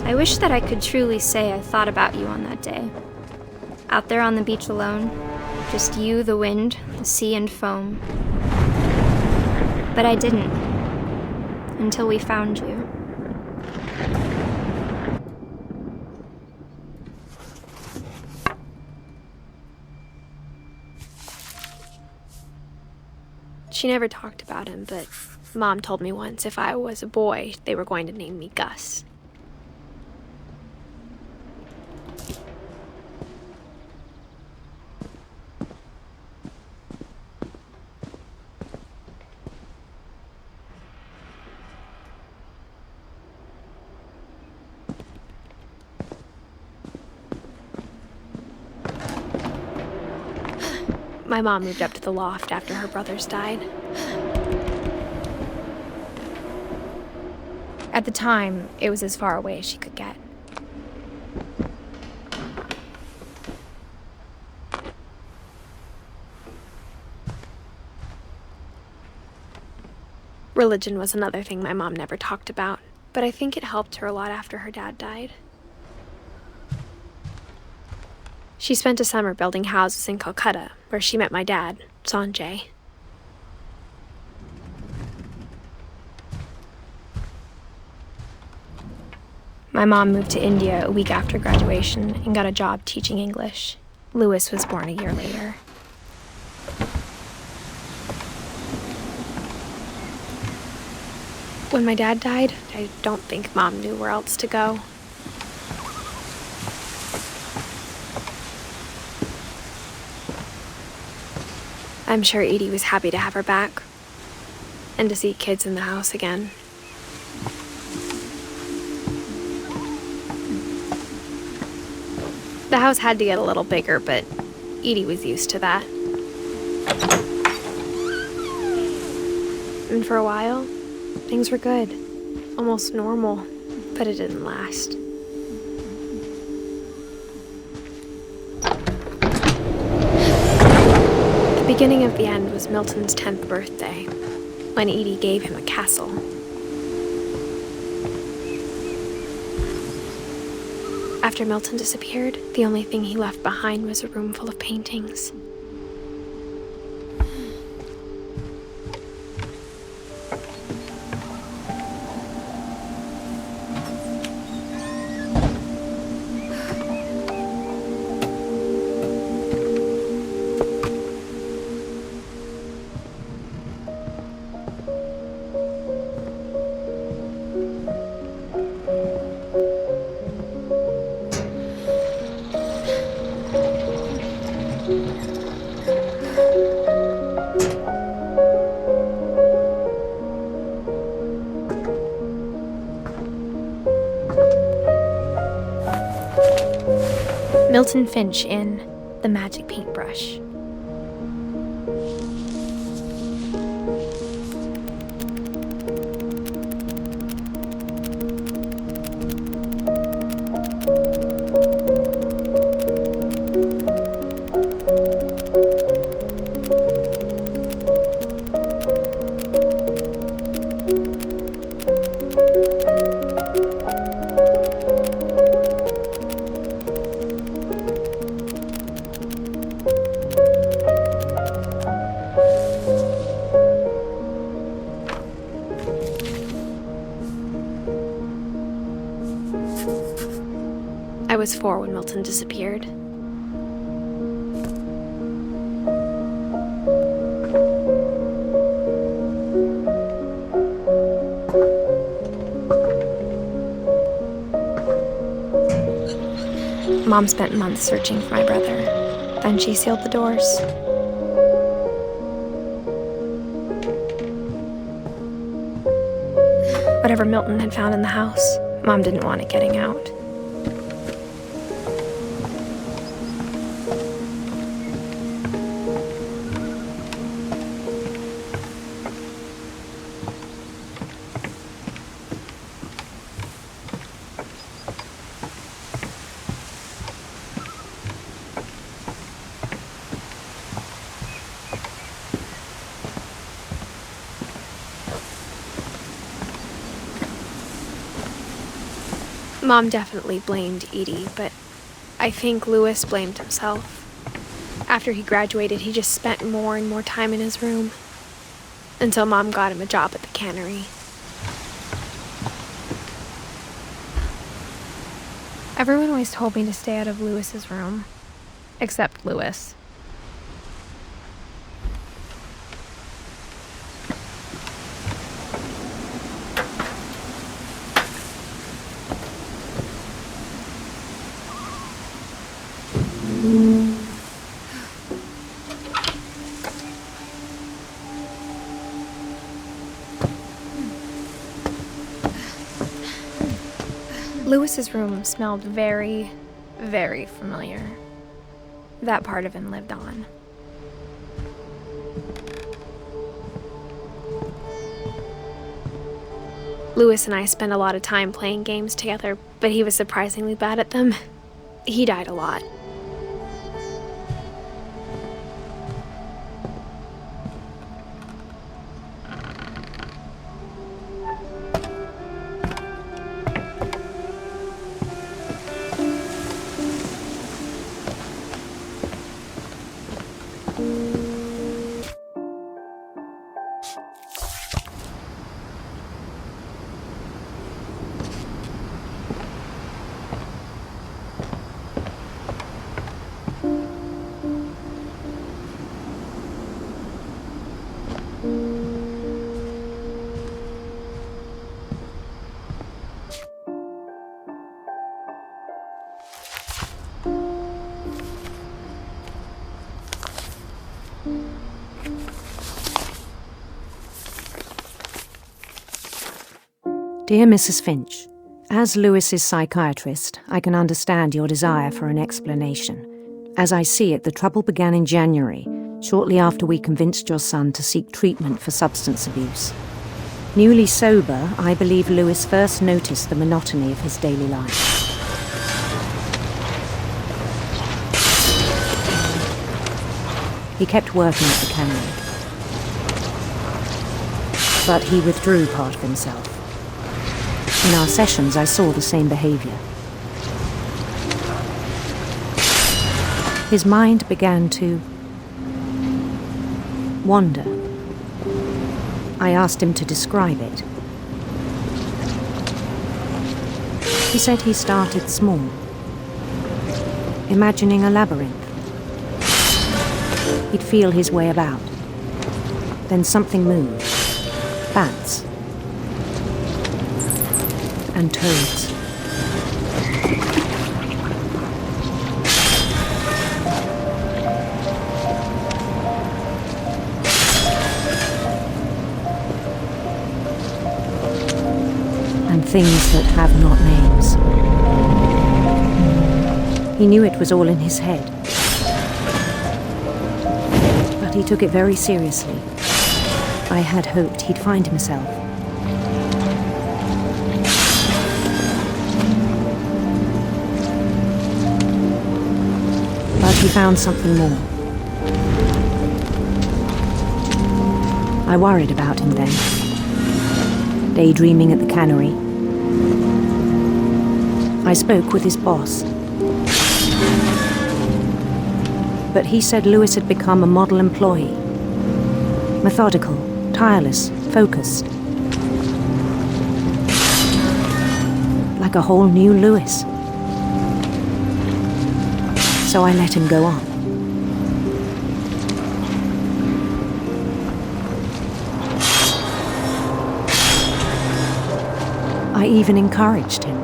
I wish that I could truly say I thought about you on that day. Out there on the beach alone, just you, the wind, the sea, and foam. But I didn't, until we found you. She never talked about him, but Mom told me once if I was a boy, they were going to name me Gus. My mom moved up to the loft after her brothers died. At the time, it was as far away as she could get. Religion was another thing my mom never talked about, but I think it helped her a lot after her dad died. She spent a summer building houses in Calcutta, where she met my dad, Sanjay. My mom moved to India a week after graduation and got a job teaching English. Louis was born a year later. When my dad died, I don't think Mom knew where else to go. I'm sure Edie was happy to have her back and to see kids in the house again. The house had to get a little bigger, but Edie was used to that. And for a while, things were good, almost normal, but it didn't last. The beginning of the end was Milton's 10th birthday, when Edie gave him a castle. After Milton disappeared, the only thing he left behind was a room full of paintings. Milton Finch in The Magic Paintbrush. I was 4 when Milton disappeared. Mom spent months searching for my brother. Then she sealed the doors. Whatever Milton had found in the house, Mom didn't want it getting out. Mom definitely blamed Edie, but I think Louis blamed himself. After he graduated, he just spent more and more time in his room, until Mom got him a job at the cannery. Everyone always told me to stay out of Louis's room, except Louis. Louis's room smelled very, very familiar. That part of him lived on. Lewis and I spent a lot of time playing games together, but he was surprisingly bad at them. He died a lot. Dear Mrs. Finch, as Lewis's psychiatrist, I can understand your desire for an explanation. As I see it, the trouble began in January, shortly after we convinced your son to seek treatment for substance abuse. Newly sober, I believe Lewis first noticed the monotony of his daily life. He kept working at the cannery, but he withdrew part of himself. In our sessions, I saw the same behavior. His mind began to wander. I asked him to describe it. He said he started small, imagining a labyrinth. He'd feel his way about. Then something moved. Bats. And toads. And things that have not names. He knew it was all in his head. But he took it very seriously. I had hoped he'd find himself. But he found something more. I worried about him then, daydreaming at the cannery. I spoke with his boss. But he said Lewis had become a model employee. Methodical, tireless, focused. Like a whole new Lewis. So I let him go on. I even encouraged him.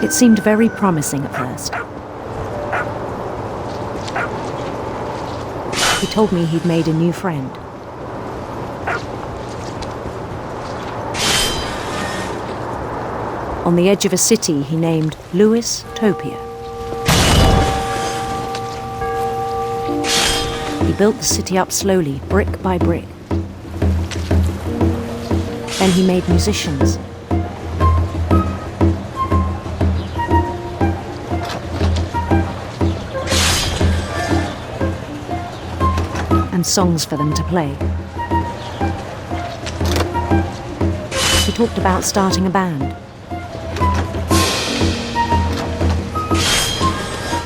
It seemed very promising at first. He told me he'd made a new friend. On the edge of a city he named Lewis Topia. He built the city up slowly, brick by brick. Then he made musicians. And songs for them to play. He talked about starting a band.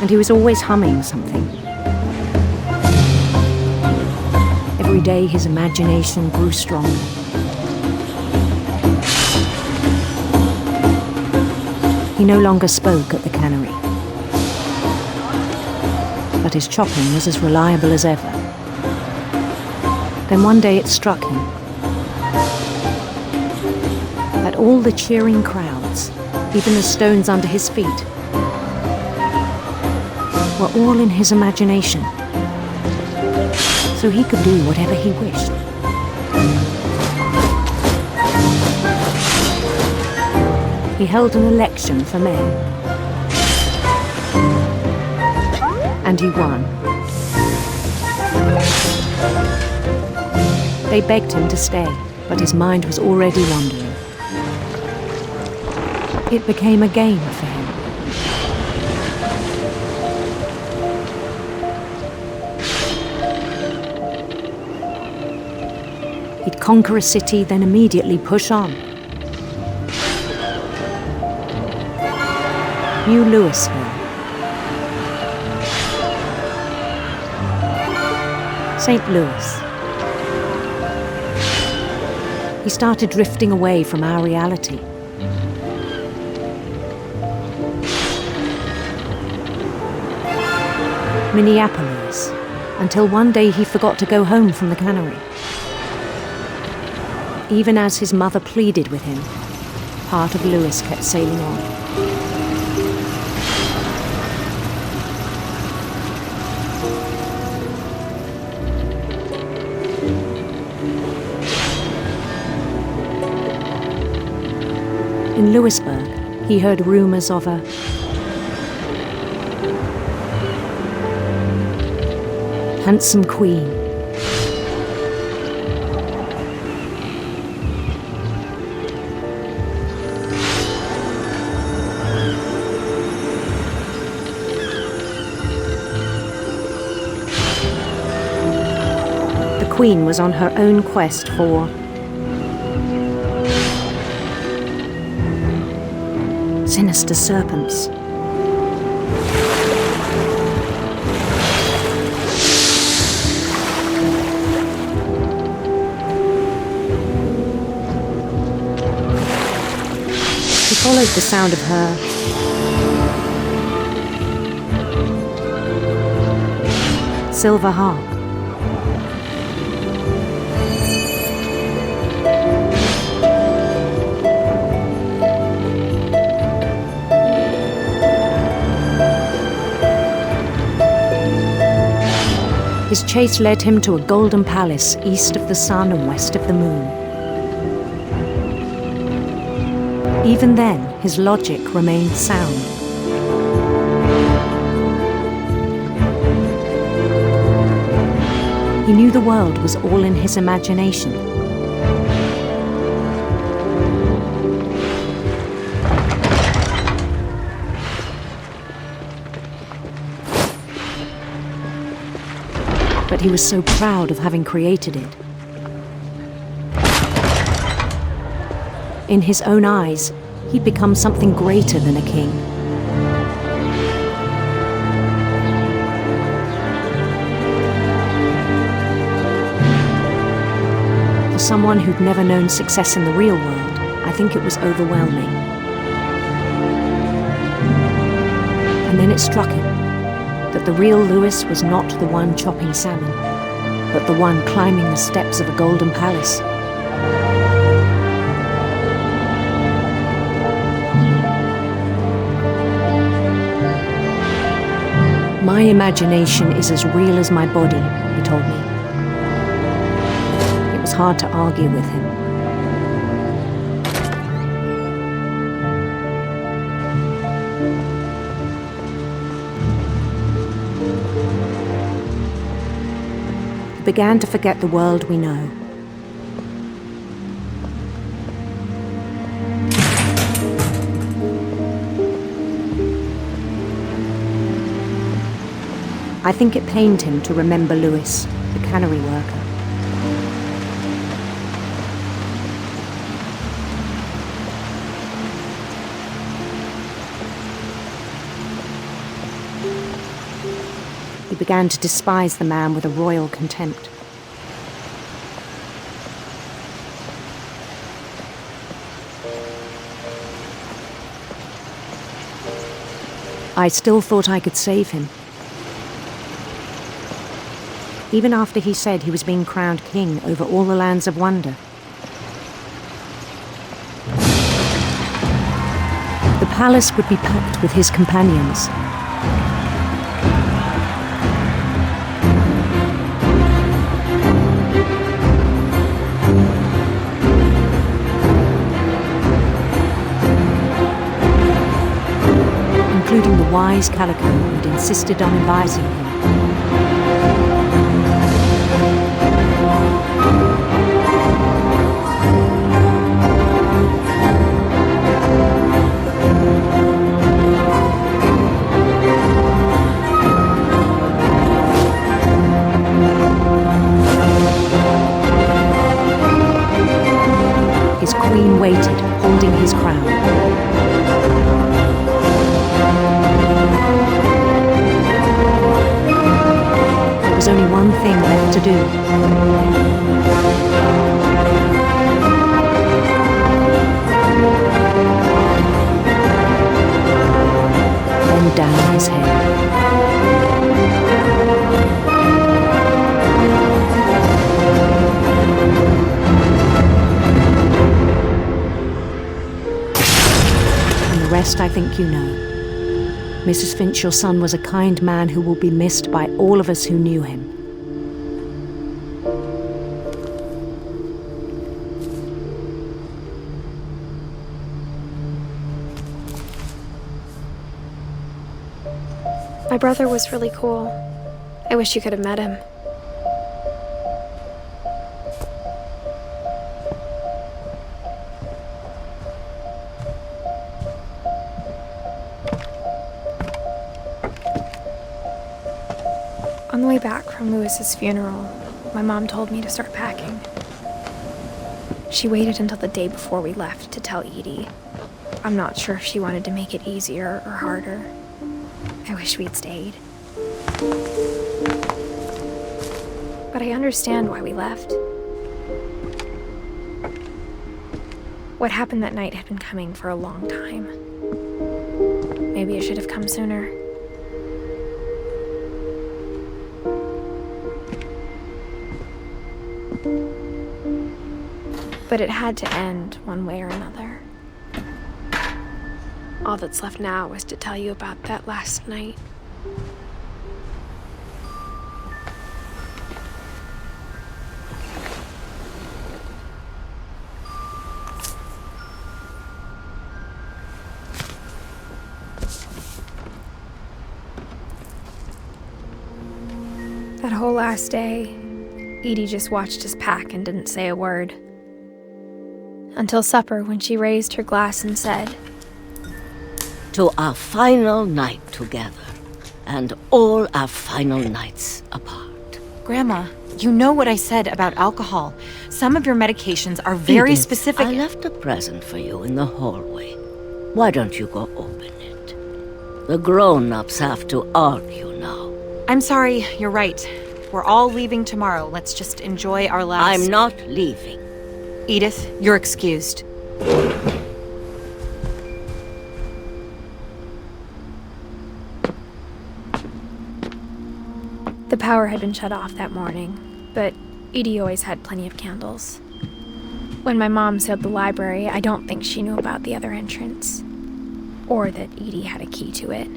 And he was always humming something. Every day his imagination grew stronger. He no longer spoke at the cannery. But his chopping was as reliable as ever. Then one day it struck him that all the cheering crowds, even the stones under his feet, were all in his imagination, so he could do whatever he wished. He held an election for mayor, and he won. They begged him to stay, but his mind was already wandering. It became a game for him. He'd conquer a city, then immediately push on. New Louisville. St. Louis. He started drifting away from our reality. Minneapolis, until one day he forgot to go home from the cannery. Even as his mother pleaded with him, part of Louis kept sailing on. In Louisburg, he heard rumors of a handsome queen. The queen was on her own quest for sinister serpents. He followed the sound of her silver harp. His chase led him to a golden palace east of the sun and west of the moon. Even then, his logic remained sound. He knew the world was all in his imagination. But he was so proud of having created it. In his own eyes, he'd become something greater than a king. For someone who'd never known success in the real world, I think it was overwhelming. And then it struck him that the real Louis was not the one chopping salmon, but the one climbing the steps of a golden palace. My imagination is as real as my body, he told me. It was hard to argue with him. He began to forget the world we know. I think it pained him to remember Louis, the cannery worker. He began to despise the man with a royal contempt. I still thought I could save him. Even after he said he was being crowned king over all the lands of wonder. The palace would be packed with his companions. Including the wise Calico who'd insisted on advising him. waited, holding his crown. There was only one thing left to do. Bend down his head. And the rest I think you know. Mrs. Finch, your son was a kind man who will be missed by all of us who knew him. My brother was really cool. I wish you could have met him. On the way back from Lewis's funeral, my mom told me to start packing. She waited until the day before we left to tell Edie. I'm not sure if she wanted to make it easier or harder. I wish we'd stayed. But I understand why we left. What happened that night had been coming for a long time. Maybe it should have come sooner. But it had to end one way or another. All that's left now is to tell you about that last night. That whole last day, Edie just watched us pack and didn't say a word. Until supper, when she raised her glass and said, "To our final night together, and all our final nights apart." Grandma, you know what I said about alcohol. Some of your medications are very Edith, specific. I left a present for you in the hallway. Why don't you go open it? The grown-ups have to argue now. I'm sorry, you're right. We're all leaving tomorrow. Let's just enjoy our last... I'm not leaving. Edith, you're excused. The power had been shut off that morning, but Edie always had plenty of candles. When my mom sealed the library, I don't think she knew about the other entrance, or that Edie had a key to it.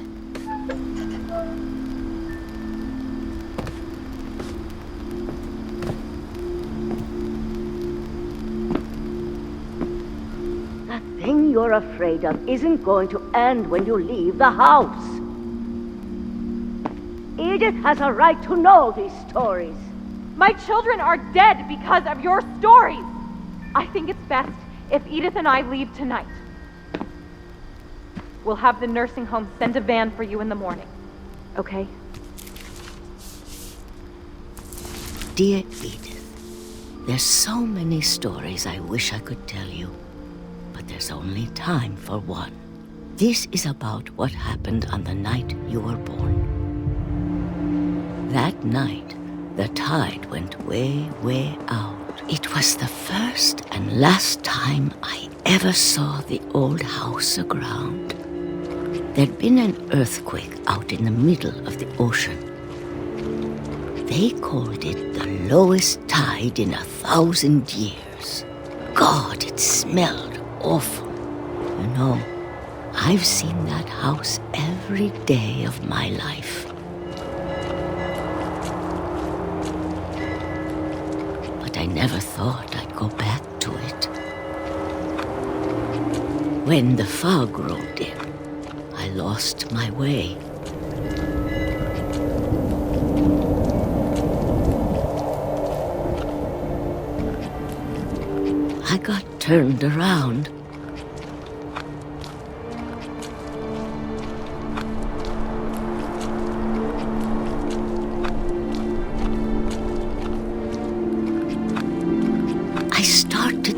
That thing you're afraid of isn't going to end when you leave the house. Edith has a right to know these stories. My children are dead because of your stories. I think it's best if Edith and I leave tonight. We'll have the nursing home send a van for you in the morning. Okay? Dear Edith, there's so many stories I wish I could tell you, but there's only time for one. This is about what happened on the night you were born. That night, the tide went way, way out. It was the first and last time I ever saw the old house aground. There'd been an earthquake out in the middle of the ocean. They called it the lowest tide in 1,000 years. God, it smelled awful. You know, I've seen that house every day of my life. I never thought I'd go back to it. When the fog rolled in, I lost my way. I got turned around.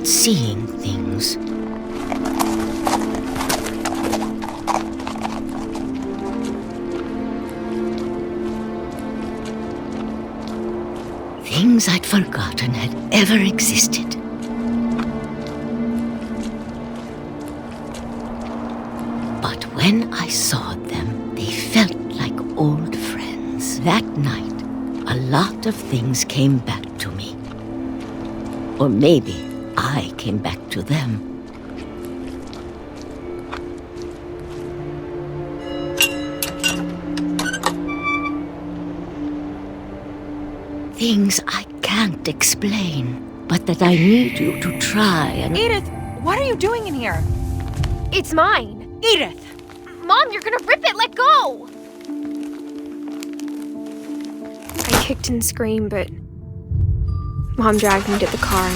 Seeing things things I'd forgotten had ever existed. But when I saw them, they felt like old friends. That night, a lot of things came back to me. Or maybe I came back to them. Things I can't explain, but that I need you to try and... Edith, what are you doing in here? It's mine. Edith! Mom, you're gonna rip it! Let go! I kicked and screamed, but Mom dragged me to the car.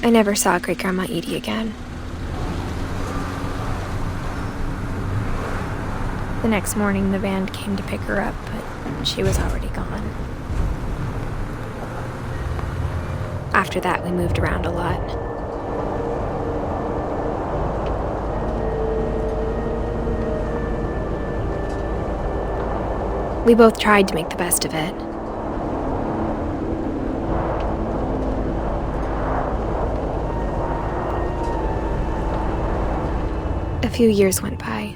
I never saw Great-Grandma Edie again. The next morning, the van came to pick her up, but she was already gone. After that, we moved around a lot. We both tried to make the best of it. A few years went by.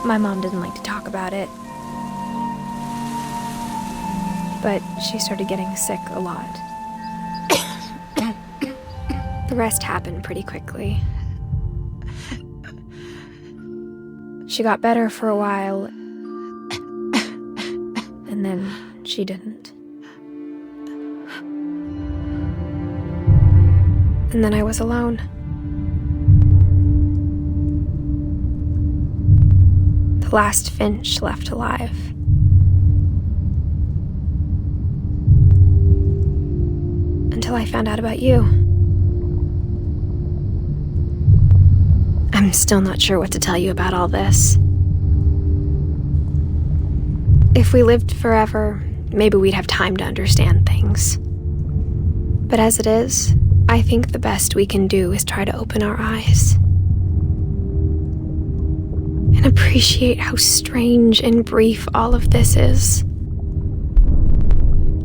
My mom didn't like to talk about it, but she started getting sick a lot. The rest happened pretty quickly. She got better for a while, and then she didn't. And then I was alone. The last Finch left alive. Until I found out about you. I'm still not sure what to tell you about all this. If we lived forever, maybe we'd have time to understand things. But as it is, I think the best we can do is try to open our eyes. And appreciate how strange and brief all of this is.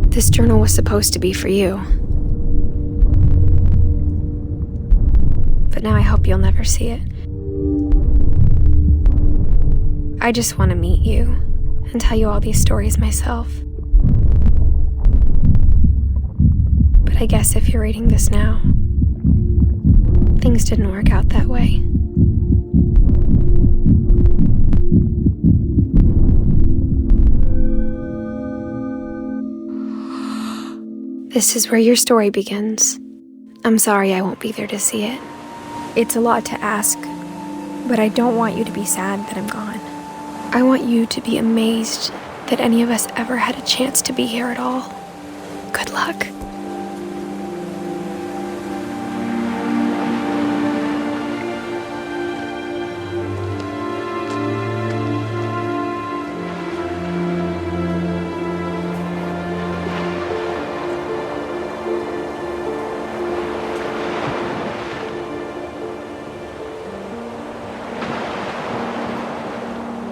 This journal was supposed to be for you. But now I hope you'll never see it. I just want to meet you and tell you all these stories myself. But I guess if you're reading this now, things didn't work out that way. This is where your story begins. I'm sorry I won't be there to see it. It's a lot to ask, but I don't want you to be sad that I'm gone. I want you to be amazed that any of us ever had a chance to be here at all. Good luck.